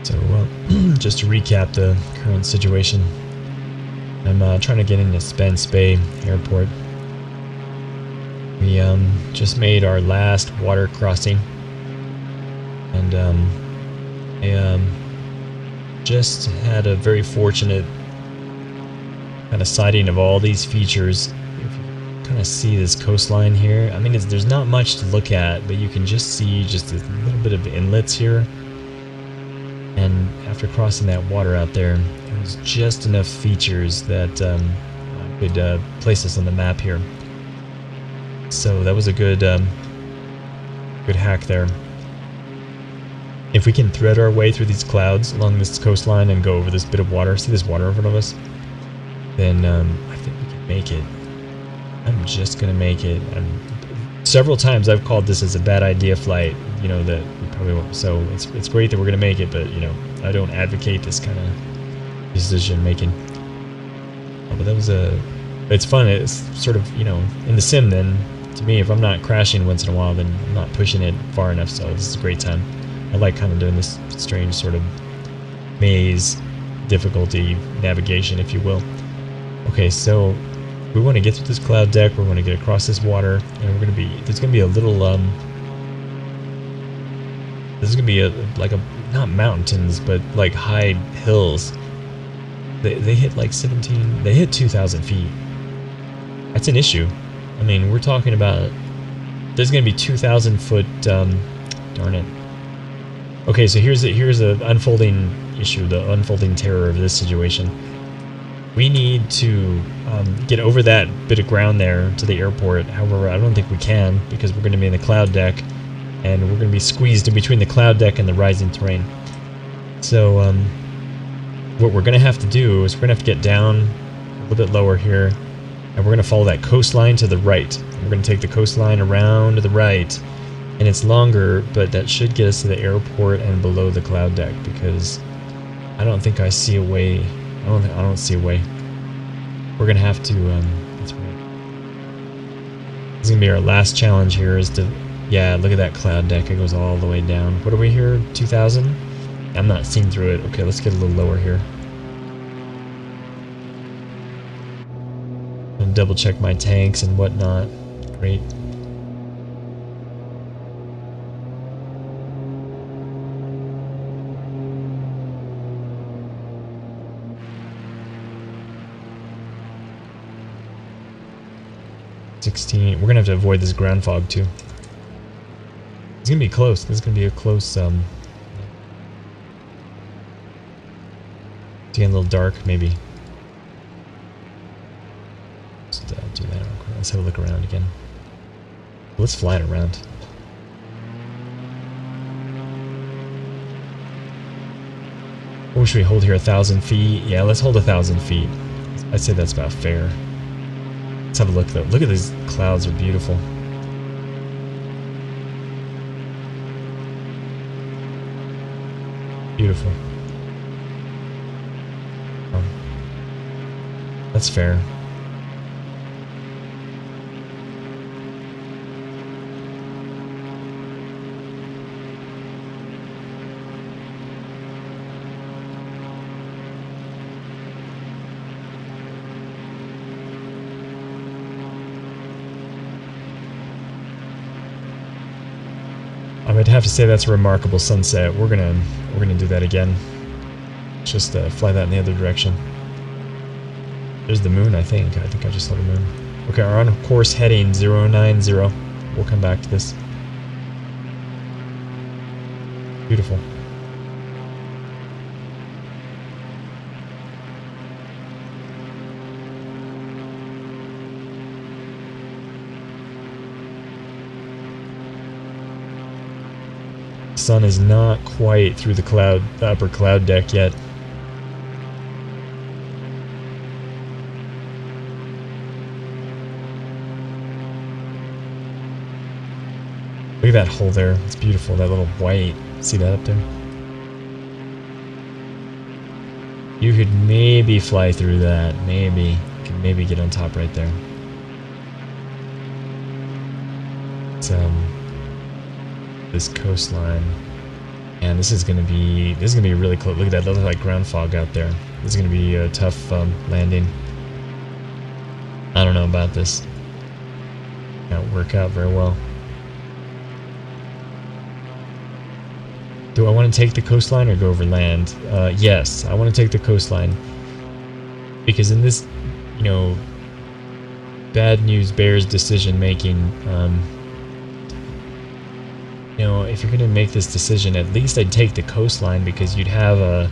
So, just to recap the current situation, I'm trying to get into Spence Bay Airport. We just made our last water crossing, and I just had a very fortunate kind of sighting of all these features. If you kind of see this coastline here, I mean, there's not much to look at, but you can just see just a little bit of inlets here. And after crossing that water out there, it was just enough features that could place us on the map here. So that was a good hack there. If we can thread our way through these clouds along this coastline and go over this bit of water, see this water in front of us, then I think we can make it. I'm just gonna make it. And several times I've called this as a bad idea flight, you know, that we probably won't. So it's great that we're gonna make it, but you know, I don't advocate this kind of decision making. Oh, but that was it's fun. It's sort of, you know, in the sim then, to me, if I'm not crashing once in a while, then I'm not pushing it far enough, so this is a great time. I like kind of doing this strange sort of maze difficulty navigation, if you will. Okay, so we want to get through this cloud deck, we want to get across this water, and we're going to be, there's going to be a little, this is going to be like not mountains, but like high hills. They hit like 17, they hit 2,000 feet. That's an issue. I mean, we're talking about, there's going to be 2,000 foot, darn it. Okay, so here's the unfolding issue, the unfolding terror of this situation. We need to get over that bit of ground there to the airport. However, I don't think we can, because we're going to be in the cloud deck, and we're going to be squeezed in between the cloud deck and the rising terrain. So what we're going to have to do is we're going to have to get down a little bit lower here, and we're going to follow that coastline to the right. We're going to take the coastline around to the right, and it's longer, but that should get us to the airport and below the cloud deck, because I don't think I see a way. I don't see a way. We're gonna have to. That's right. This is gonna be our last challenge here. Is to, yeah, look at that cloud deck. It goes all the way down. What are we here? 2,000. I'm not seeing through it. Okay, let's get a little lower here. And double check my tanks and whatnot. Great. We're gonna have to avoid this ground fog too. It's gonna be close. This is gonna be a close. It's getting a little dark, maybe. Just do that real quick. Let's have a look around again. Let's fly it around. Or should we hold here 1,000 feet? Yeah, let's hold 1,000 feet. I'd say that's about fair. Let's have a look though. Look at these clouds, are beautiful. Beautiful. That's fair. I would have to say that's a remarkable sunset. We're gonna do that again. Just fly that in the other direction. There's the moon, I think. I think I just saw the moon. Okay, we're on course heading 090. We'll come back to this. Beautiful. Sun is not quite through the upper cloud deck yet. Look at that hole there. It's beautiful. That little white. See that up there? You could maybe fly through that. Maybe. You can maybe get on top right there. It's, this coastline, And this is gonna be really close. Look at that. That looks like ground fog out there. This is gonna be a tough landing. I don't know about this. Can't work out very well. Do I want to take the coastline or go over land? Yes, I want to take the coastline. Because in this, you know, bad news bears decision making, you know, if you're going to make this decision, at least I'd take the coastline because you'd have a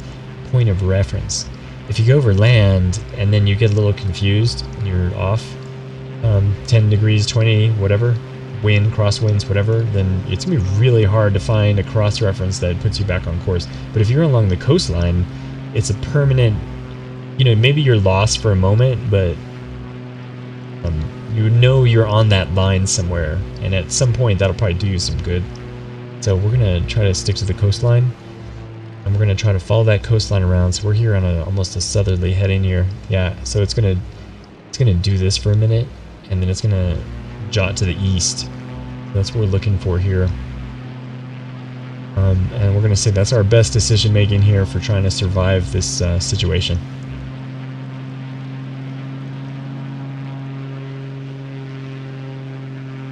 point of reference. If you go over land and then you get a little confused and you're off 10 degrees, 20, whatever, wind, crosswinds, whatever, then it's going to be really hard to find a cross-reference that puts you back on course. But if you're along the coastline, it's a permanent, you know, maybe you're lost for a moment, but you know you're on that line somewhere, and at some point that'll probably do you some good. So we're going to try to stick to the coastline, and we're going to try to follow that coastline around. So we're here on almost a southerly heading here. Yeah, so it's going to do this for a minute, and then it's going to jot to the east. That's what we're looking for here. And we're going to say that's our best decision making here for trying to survive this situation.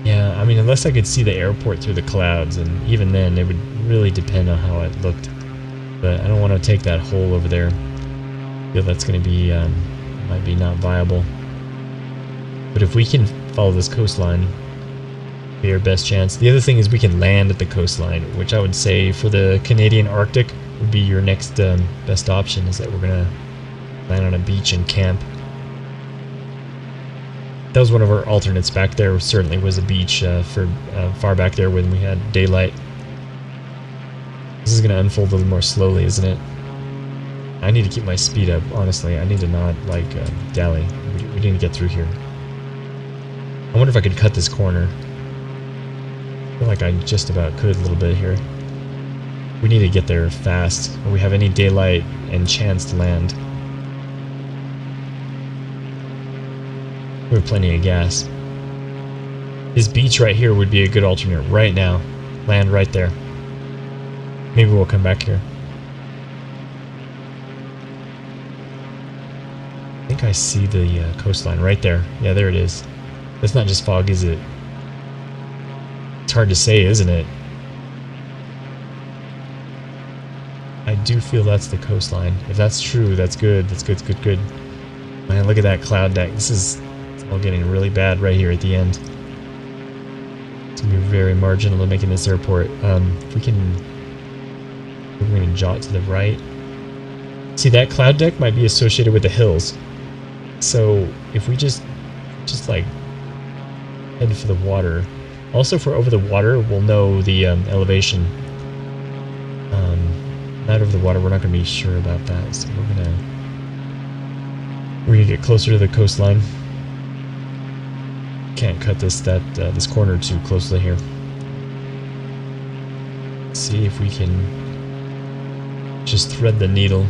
Yeah, I mean, unless I could see the airport through the clouds, and even then it would really depend on how it looked. But I don't want to take that hole over there. I feel that's going to be, might be not viable. But if we can follow this coastline, it'll be our best chance. The other thing is we can land at the coastline, which I would say for the Canadian Arctic would be your next best option, is that we're going to land on a beach and camp. That was one of our alternates back there, certainly was a beach for far back there when we had daylight. This is going to unfold a little more slowly, isn't it? I need to keep my speed up, honestly. I need to not, like, dally. We need to get through here. I wonder if I could cut this corner. I feel like I just about could a little bit here. We need to get there fast, or we have any daylight and chance to land. We have plenty of gas. This beach right here would be a good alternate right now. Land right there. Maybe we'll come back here. I think I see the coastline right there. Yeah, there it is. That's not just fog, is it? It's hard to say, isn't it? I do feel that's the coastline. If that's true, that's good. That's good, good, good. Man, look at that cloud deck. This is all getting really bad right here at the end. It's going to be very marginal to making this airport. If we can... We're going to jot to the right. See, that cloud deck might be associated with the hills. So if we just like head for the water. Also, if we're over the water, we'll know the elevation. Not over the water, we're not going to be sure about that. So we're gonna get closer to the coastline. Can't cut this corner too closely here. Let's see if we can just thread the needle.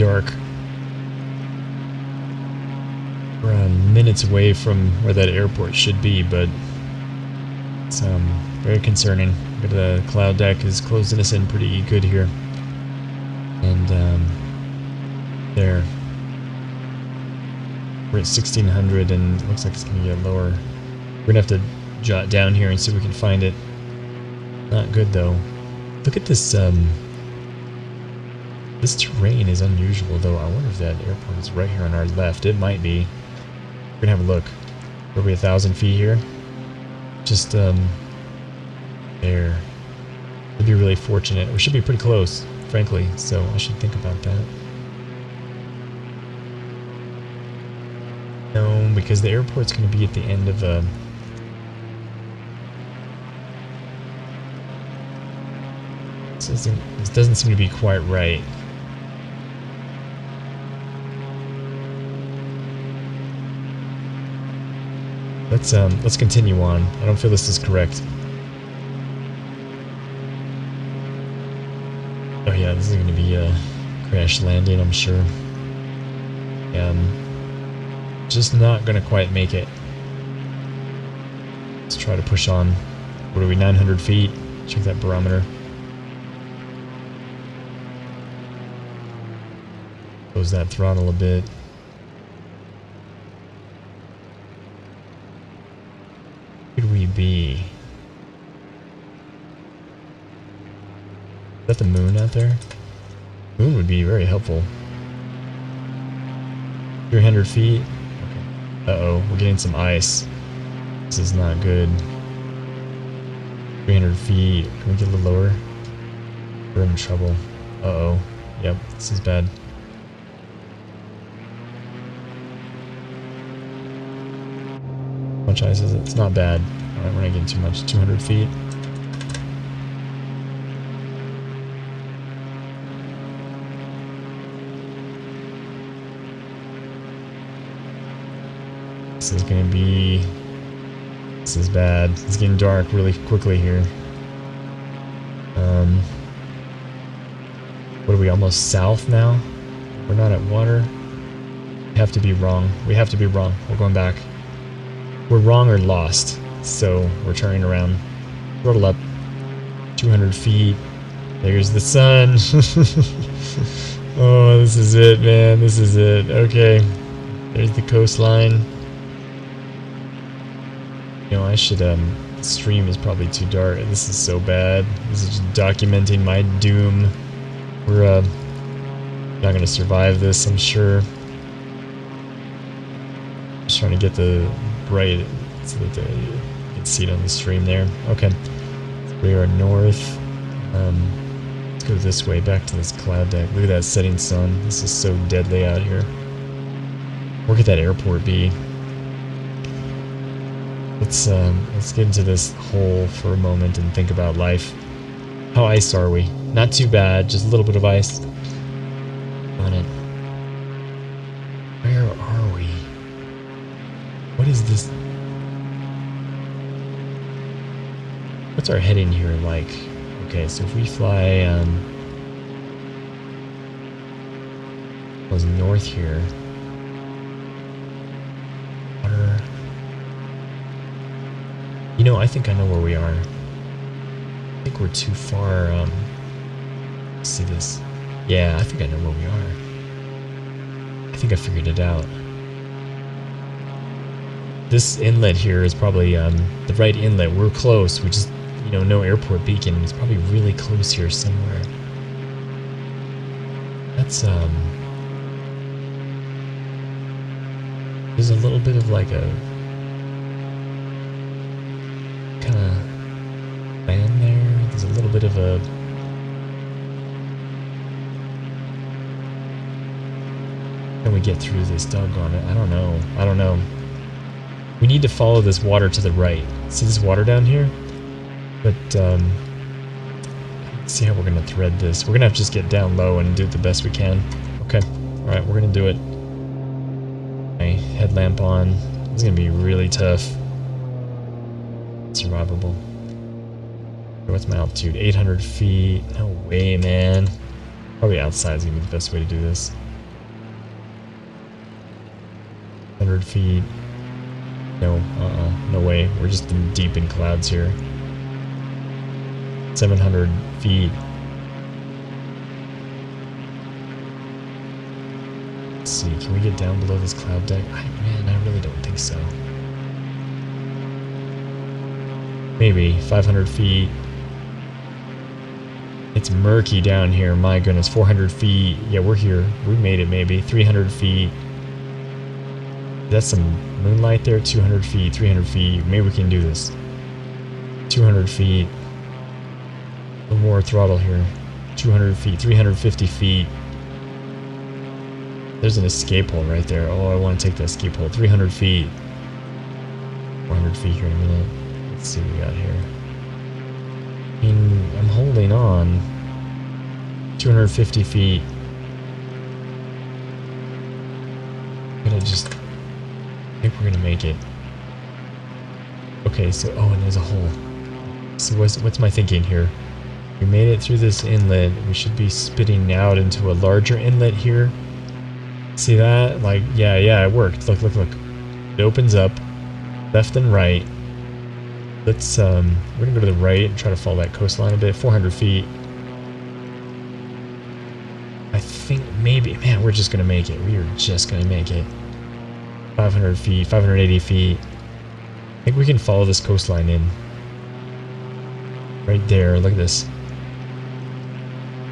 dark. We're minutes away from where that airport should be, but it's very concerning. The cloud deck is closing us in pretty good here. And there. We're at 1600 and it looks like it's going to get lower. We're going to have to jot down here and see if we can find it. Not good though. Look at this, this terrain is unusual though. I wonder if that airport is right here on our left. It might be. We're going to have a look. Are we 1,000 feet here? Just, there. We'd be really fortunate. We should be pretty close, frankly, so I should think about that. No, because the airport's going to be at the end of a... This doesn't seem to be quite right. Let's continue on. I don't feel this is correct. Oh yeah, this is going to be a crash landing, I'm sure. Just not going to quite make it. Let's try to push on. What are we, 900 feet? Check that barometer. Close that throttle a bit. Could we be? Is that the moon out there? Moon would be very helpful. 300 feet. Okay. Uh-oh, we're getting some ice. This is not good. 300 feet. Can we get a little lower? We're in trouble. Uh-oh. Yep, this is bad. How much ice is it? It's not bad. Alright, we're not getting too much. 200 feet. This is gonna be... This is bad. It's getting dark really quickly here. What are we, almost south now? We're not at water. We have to be wrong. We have to be wrong. We're going back. We're wrong or lost. So we're turning around. Throttle up. 200 feet. There's the sun. Oh, this is it, man. This is it. Okay. There's the coastline. You know, I should, the stream is probably too dark. This is so bad. This is just documenting my doom. We're, not gonna survive this, I'm sure. Just trying to get the bright so that you can see it on the stream there. Okay. We are north. Let's go this way, back to this cloud deck. Look at that setting sun. This is so deadly out here. Where could that airport be? Let's get into this hole for a moment and think about life. How iced are we? Not too bad, just a little bit of ice on it. Where are we? What is this? What's our heading here like? Okay, so if we fly goes north here. Water. You know, I think I know where we are. I think we're too far, let's see this. Yeah, I think I know where we are. I think I figured it out. This inlet here is probably, the right inlet. We're close. We just, you know, no airport beacon. It's probably really close here somewhere. That's, there's a little bit of like a kind of land there. There's a little bit of a... Can we get through this doggone it? I don't know. I don't know. We need to follow this water to the right. See this water down here? But, let's see how we're going to thread this. We're going to have to just get down low and do the best we can. Okay. Alright, we're going to do it. Okay, headlamp on. This is going to be really tough. Survivable. What's my altitude? 800 feet. No way, man. Probably outside is going to be the best way to do this. 100 feet. No, no way. We're just deep in clouds here. 700 feet. Let's see, can we get down below this cloud deck? Man, I really don't think so. Maybe 500 feet. It's murky down here, my goodness. 400 feet. Yeah, we're here. We made it maybe. 300 feet. That's some moonlight there. 200 feet, 300 feet. Maybe we can do this. 200 feet. A little more throttle here. 200 feet, 350 feet. There's an escape hole right there. Oh, I want to take the escape hole. 300 feet. 400 feet here in a minute. Let's see what we got here. I mean, I'm holding on. 250 feet. I'm gonna just... I think we're gonna make it. Okay, so... Oh, and there's a hole. So what's my thinking here? We made it through this inlet. We should be spitting out into a larger inlet here. See that? Like, yeah, it worked. Look. It opens up. Left and right. Let's, we're gonna go to the right and try to follow that coastline a bit. 400 feet. I think maybe, man, we're just gonna make it. We are just gonna make it. 500 feet, 580 feet. I think we can follow this coastline in. Right there, look at this.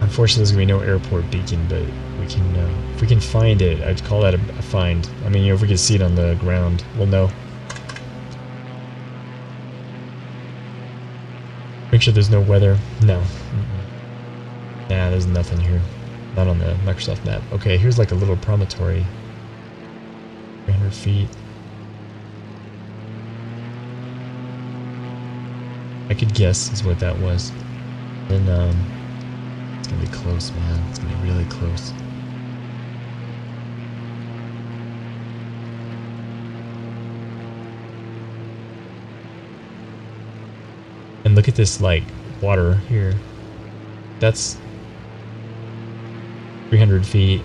Unfortunately, there's gonna be no airport beacon, but we can, if we can find it, I'd call that a find. I mean, if we can see it on the ground, we'll know. Make sure there's no weather. No. Nah, there's nothing here. Not on the Microsoft map. Okay, here's like a little promontory. 300 feet. I could guess is what that was. And, it's gonna be close, man. It's gonna be really close. And look at this, like, water here. That's 300 feet.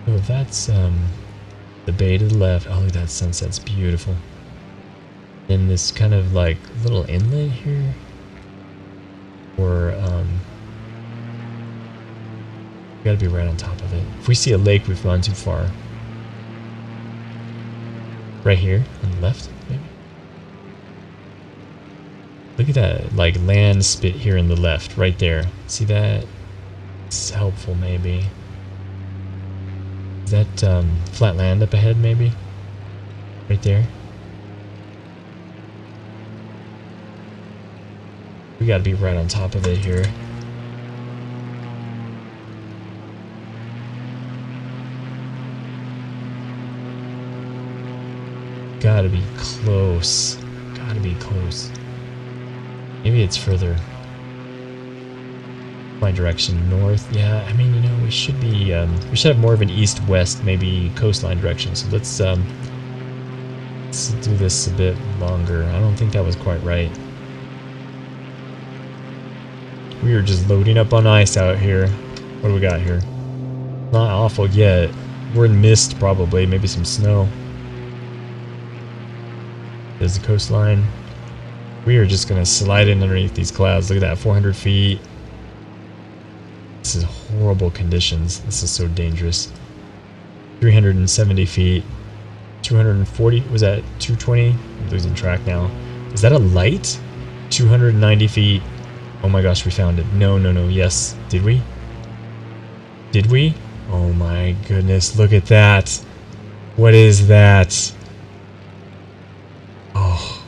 Oh, that's, the bay to the left. Oh, look at that sunset's beautiful. And this kind of, like, little inlet here. Or, we gotta be right on top of it. If we see a lake, we've gone too far. Right here, on the left, maybe? Look at that, like, land spit here in the left, right there. See that? It's helpful, maybe. Is that, flat land up ahead, maybe? Right there? We gotta be right on top of it here. Gotta be close. Gotta be close. Maybe it's further. My direction north. Yeah, I mean, you know, we should be, we should have more of an east-west, maybe coastline direction. So let's do this a bit longer. I don't think that was quite right. We are just loading up on ice out here. What do we got here? Not awful yet. We're in mist, probably. Maybe some snow. There's the coastline. We are just going to slide in underneath these clouds. Look at that, 400 feet. This is horrible conditions. This is so dangerous. 370 feet. 240. Was that 220? I'm losing track now. Is that a light? 290 feet. Oh my gosh, we found it. No. Yes. Did we? Did we? Oh my goodness. Look at that. What is that? Oh.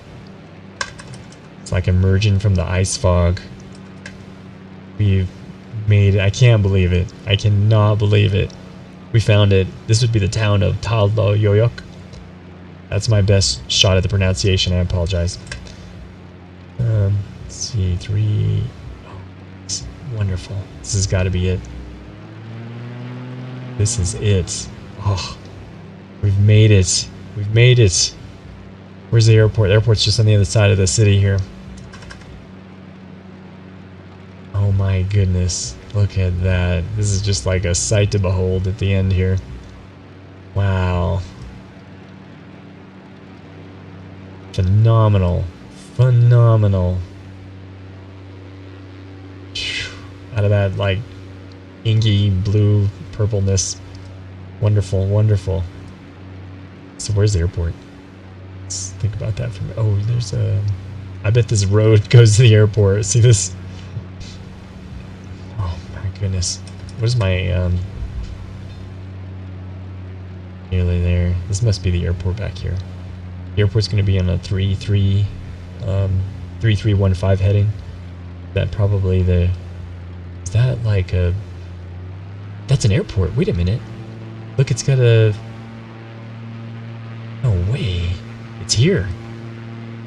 It's like emerging from the ice fog. We've made it. I can't believe it. I cannot believe it. We found it. This would be the town of Talloyoyok. That's my best shot at the pronunciation. I apologize. Let's see, 3. Oh, it's wonderful. This has got to be it. This is it. Oh, we've made it. We've made it. Where's the airport? The airport's just on the other side of the city here. Oh my goodness. Look at that. This is just like a sight to behold at the end here. Wow. Phenomenal. Phenomenal. Phew. Out of that, like, inky blue purpleness. Wonderful, wonderful. So where's the airport? Let's think about that for a minute. Oh, there's a... I bet this road goes to the airport. See this? Oh my goodness. What is my, nearly there. This must be the airport back here. The airport's going to be on a 3315 heading. That probably the... Is that like a... That's an airport. Wait a minute. Look, it's got a... No way. It's here.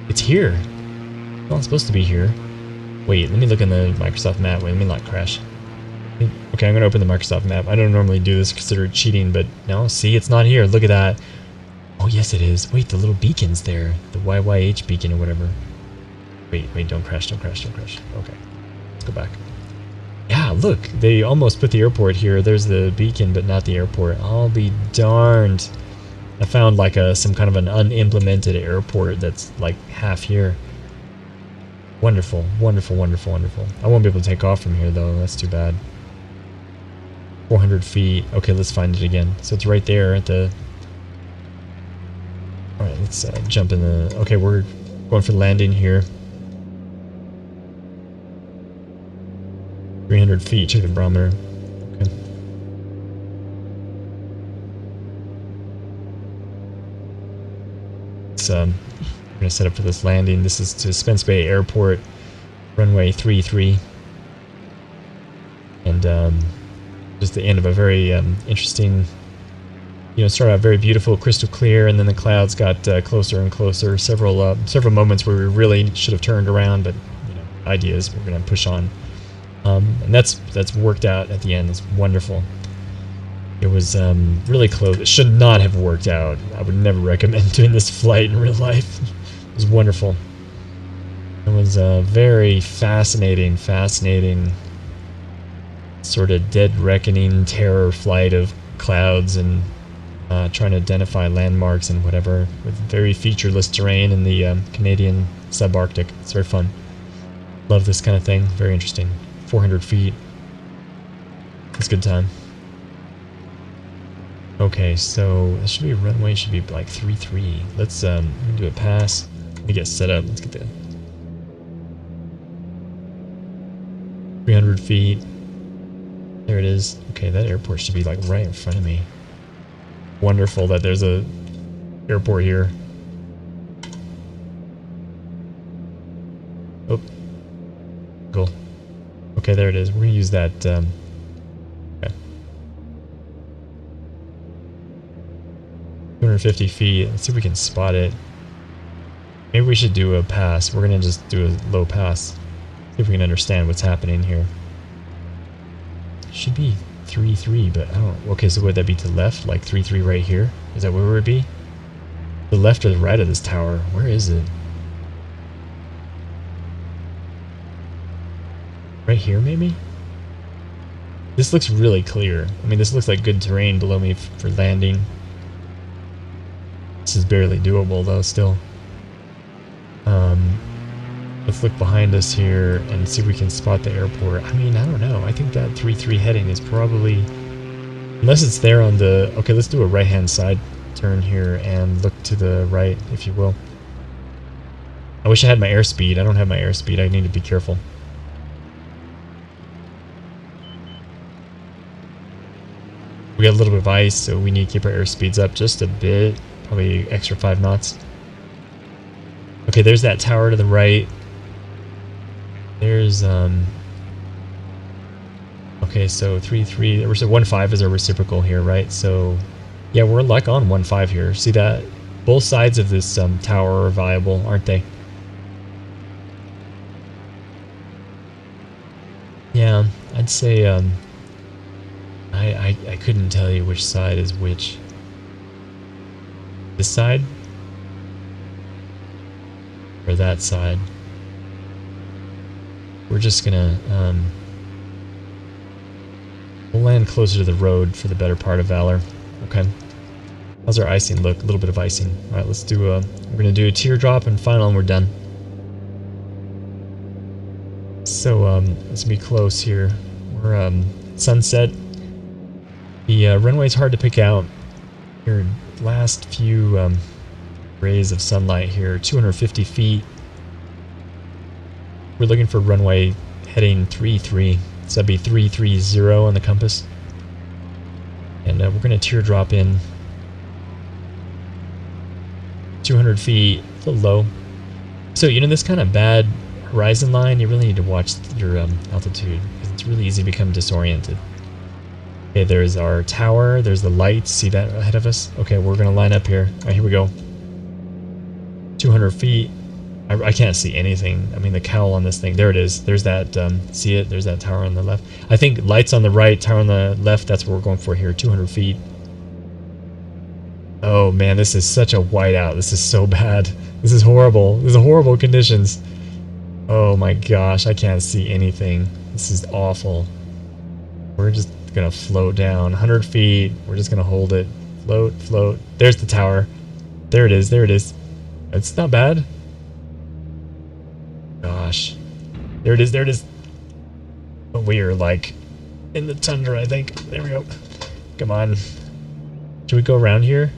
It's here. It's not supposed to be here. Wait, let me look in the Microsoft map. Wait, let me not crash. Okay, I'm going to open the Microsoft map. I don't normally do this, consider it cheating, but no, see, it's not here. Look at that. Oh, yes, it is. Wait, the little beacon's there. The YYH beacon or whatever. Wait, don't crash, don't crash, don't crash. Okay, let's go back. Yeah, look, they almost put the airport here. There's the beacon, but not the airport. I'll be darned. I found like some kind of an unimplemented airport that's like half here. Wonderful, wonderful, wonderful, wonderful. I won't be able to take off from here though. That's too bad. 400 feet. Okay, let's find it again. So it's right there at the... Alright, let's jump in the... Okay, we're going for landing here. 300 feet. Check the barometer. Okay. We're going to set up for this landing. This is to Spence Bay Airport, runway 33. And just the end of a very interesting, you know, started out very beautiful, crystal clear, and then the clouds got closer and closer. Several moments where we really should have turned around, but you know, idea is we're going to push on. And that's worked out at the end. It's wonderful. It was really close. It should not have worked out. I would never recommend doing this flight in real life. It was wonderful. It was a very fascinating sort of dead reckoning terror flight of clouds and trying to identify landmarks and whatever, with very featureless terrain in the Canadian subarctic. It's very fun. Love this kind of thing. Very interesting. 400 feet. It's a good time. Okay, so that should be a runway, should be like 33. Let's do a pass. Let me get set up. Let's get the 300 feet. There it is. Okay, that airport should be like right in front of me. Wonderful that there's a airport here. Oh, cool. Okay, there it is. We're gonna use that. Okay. 250 feet. Let's see if we can spot it. Maybe we should do a pass. We're gonna just do a low pass. See if we can understand what's happening here. Should be 3-3, but I don't... Okay, so would that be to the left? Like 3-3 right here? Is that where it would be? The left or the right of this tower? Where is it? Right here, maybe? This looks really clear. I mean, this looks like good terrain below me for landing. This is barely doable, though, still. Let's look behind us here and see if we can spot the airport. I mean, I don't know. I think that 3-3 heading is probably... Unless it's there on the... Okay, let's do a right-hand side turn here and look to the right, if you will. I wish I had my airspeed. I don't have my airspeed. I need to be careful. We got a little bit of ice, so we need to keep our airspeeds up just a bit. Probably extra 5 knots. Okay, there's that tower to the right. There's, okay, so 3-3, 1-5 is our reciprocal here, right? So, yeah, we're like on 1-5 here. See that? Both sides of this tower are viable, aren't they? Yeah, I'd say, I couldn't tell you which side is which. This side? Or that side? We're just gonna, we'll land closer to the road for the better part of Valor. Okay. How's our icing look? A little bit of icing. All right, let's do we're gonna do a teardrop and final, and we're done. So let's be close here. We're sunset. The runway's hard to pick out. Here, last few rays of sunlight here, 250 feet. We're looking for runway heading 33. So that'd be 330 on the compass. And we're going to teardrop in 200 feet, a little low. So, you know, this kind of bad horizon line, you really need to watch your altitude, because it's really easy to become disoriented. Okay, there's our tower, there's the lights, see that ahead of us? Okay, we're going to line up here. All right, here we go. 200 feet. I can't see anything. I mean, the cowl on this thing, there it is. There's that, see it? There's that tower on the left. I think lights on the right, tower on the left, that's what we're going for here, 200 feet. Oh man, this is such a whiteout. This is so bad. This is horrible. This is horrible conditions. Oh my gosh, I can't see anything. This is awful. We're just gonna float down 100 feet. We're just gonna hold it. Float, float. There's the tower. There it is, there it is. It's not bad. Gosh. There it is, there it is. But we are like in the tundra, I think. There we go. Come on. Should we go around here?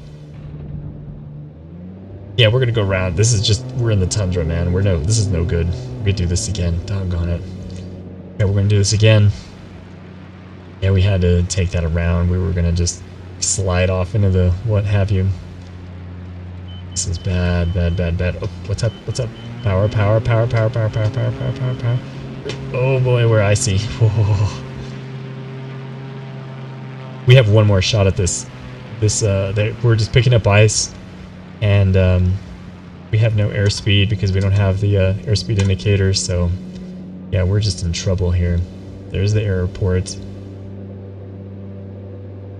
Yeah, we're gonna go around. This is just, we're in the tundra, man. This is no good. We're gonna do this again. Doggone it. Yeah, we're gonna do this again. Yeah, we had to take that around. We were gonna just slide off into the what have you. This is bad, bad, bad, bad. Oh, what's up? What's up? Power, power, power, power, power, power, power, power, power, power. Oh boy, we're icy. Whoa. We have one more shot at this. We're just picking up ice, and we have no airspeed because we don't have the airspeed indicators. So yeah, we're just in trouble here. There's the airport.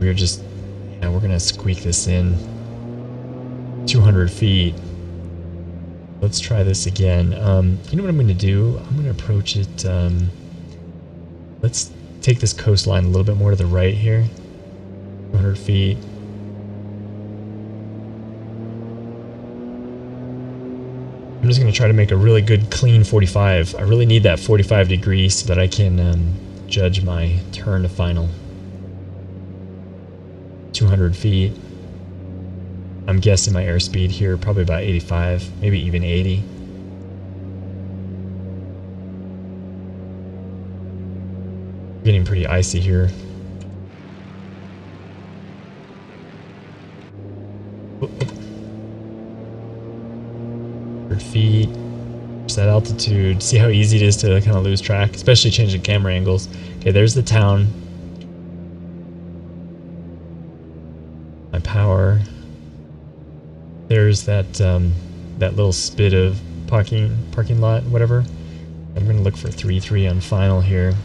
We're just, yeah, we're gonna squeak this in. 200 feet. Let's try this again. You know what I'm going to do? I'm going to approach it. Let's take this coastline a little bit more to the right here. 200 feet. I'm just going to try to make a really good clean 45. I really need that 45 degrees so that I can judge my turn to final. 200 feet. I'm guessing my airspeed here, probably about 85, maybe even 80. Getting pretty icy here. Oh, oh. 100 feet. Just that altitude. See how easy it is to kind of lose track, especially changing camera angles. Okay, there's the town. My power. There's that that little spit of parking lot, whatever. I'm gonna look for 3-3 on final here.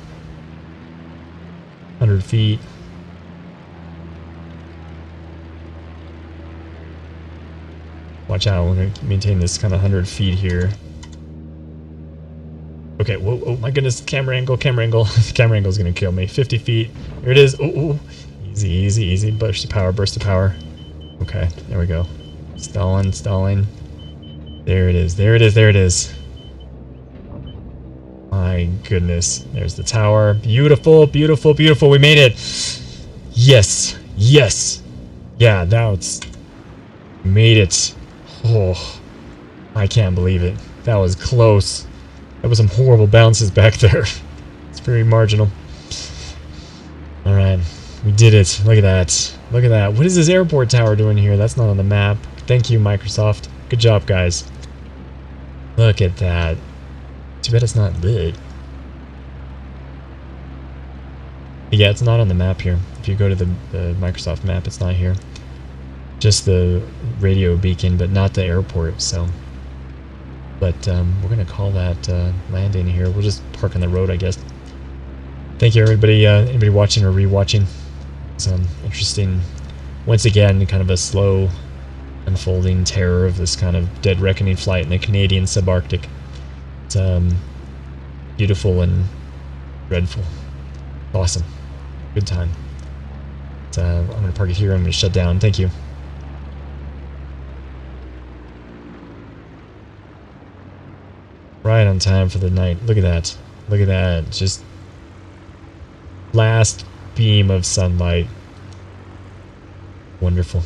100 feet. Watch out, we're gonna maintain this kind of 100 feet here. Okay, whoa, oh my goodness, camera angle, camera angle. The camera angle is gonna kill me. 50 feet. Here it is. Oh, oh. Easy, easy, easy. Burst of power, burst of power. Okay, there we go. Stalling, stalling. There it is, there it is, there it is. My goodness. There's the tower. Beautiful, beautiful, beautiful. We made it. Yes, yes. Yeah, that's... made it. Oh, I can't believe it. That was close. That was some horrible bounces back there. It's very marginal. Alright, we did it. Look at that. Look at that. What is this airport tower doing here? That's not on the map. Thank you, Microsoft. Good job, guys. Look at that. Too bad it's not lit. Yeah, it's not on the map here. If you go to the Microsoft map, it's not here. Just the radio beacon, but not the airport, so... But we're going to call that landing here. We'll just park on the road, I guess. Thank you, everybody. Anybody watching or re-watching? It's interesting. Once again, kind of a slow unfolding terror of this kind of dead reckoning flight in the Canadian subarctic. It's beautiful and dreadful. Awesome. Good time. I'm going to park it here. I'm going to shut down. Thank you. Right on time for the night. Look at that. Look at that. Just last beam of sunlight. Wonderful.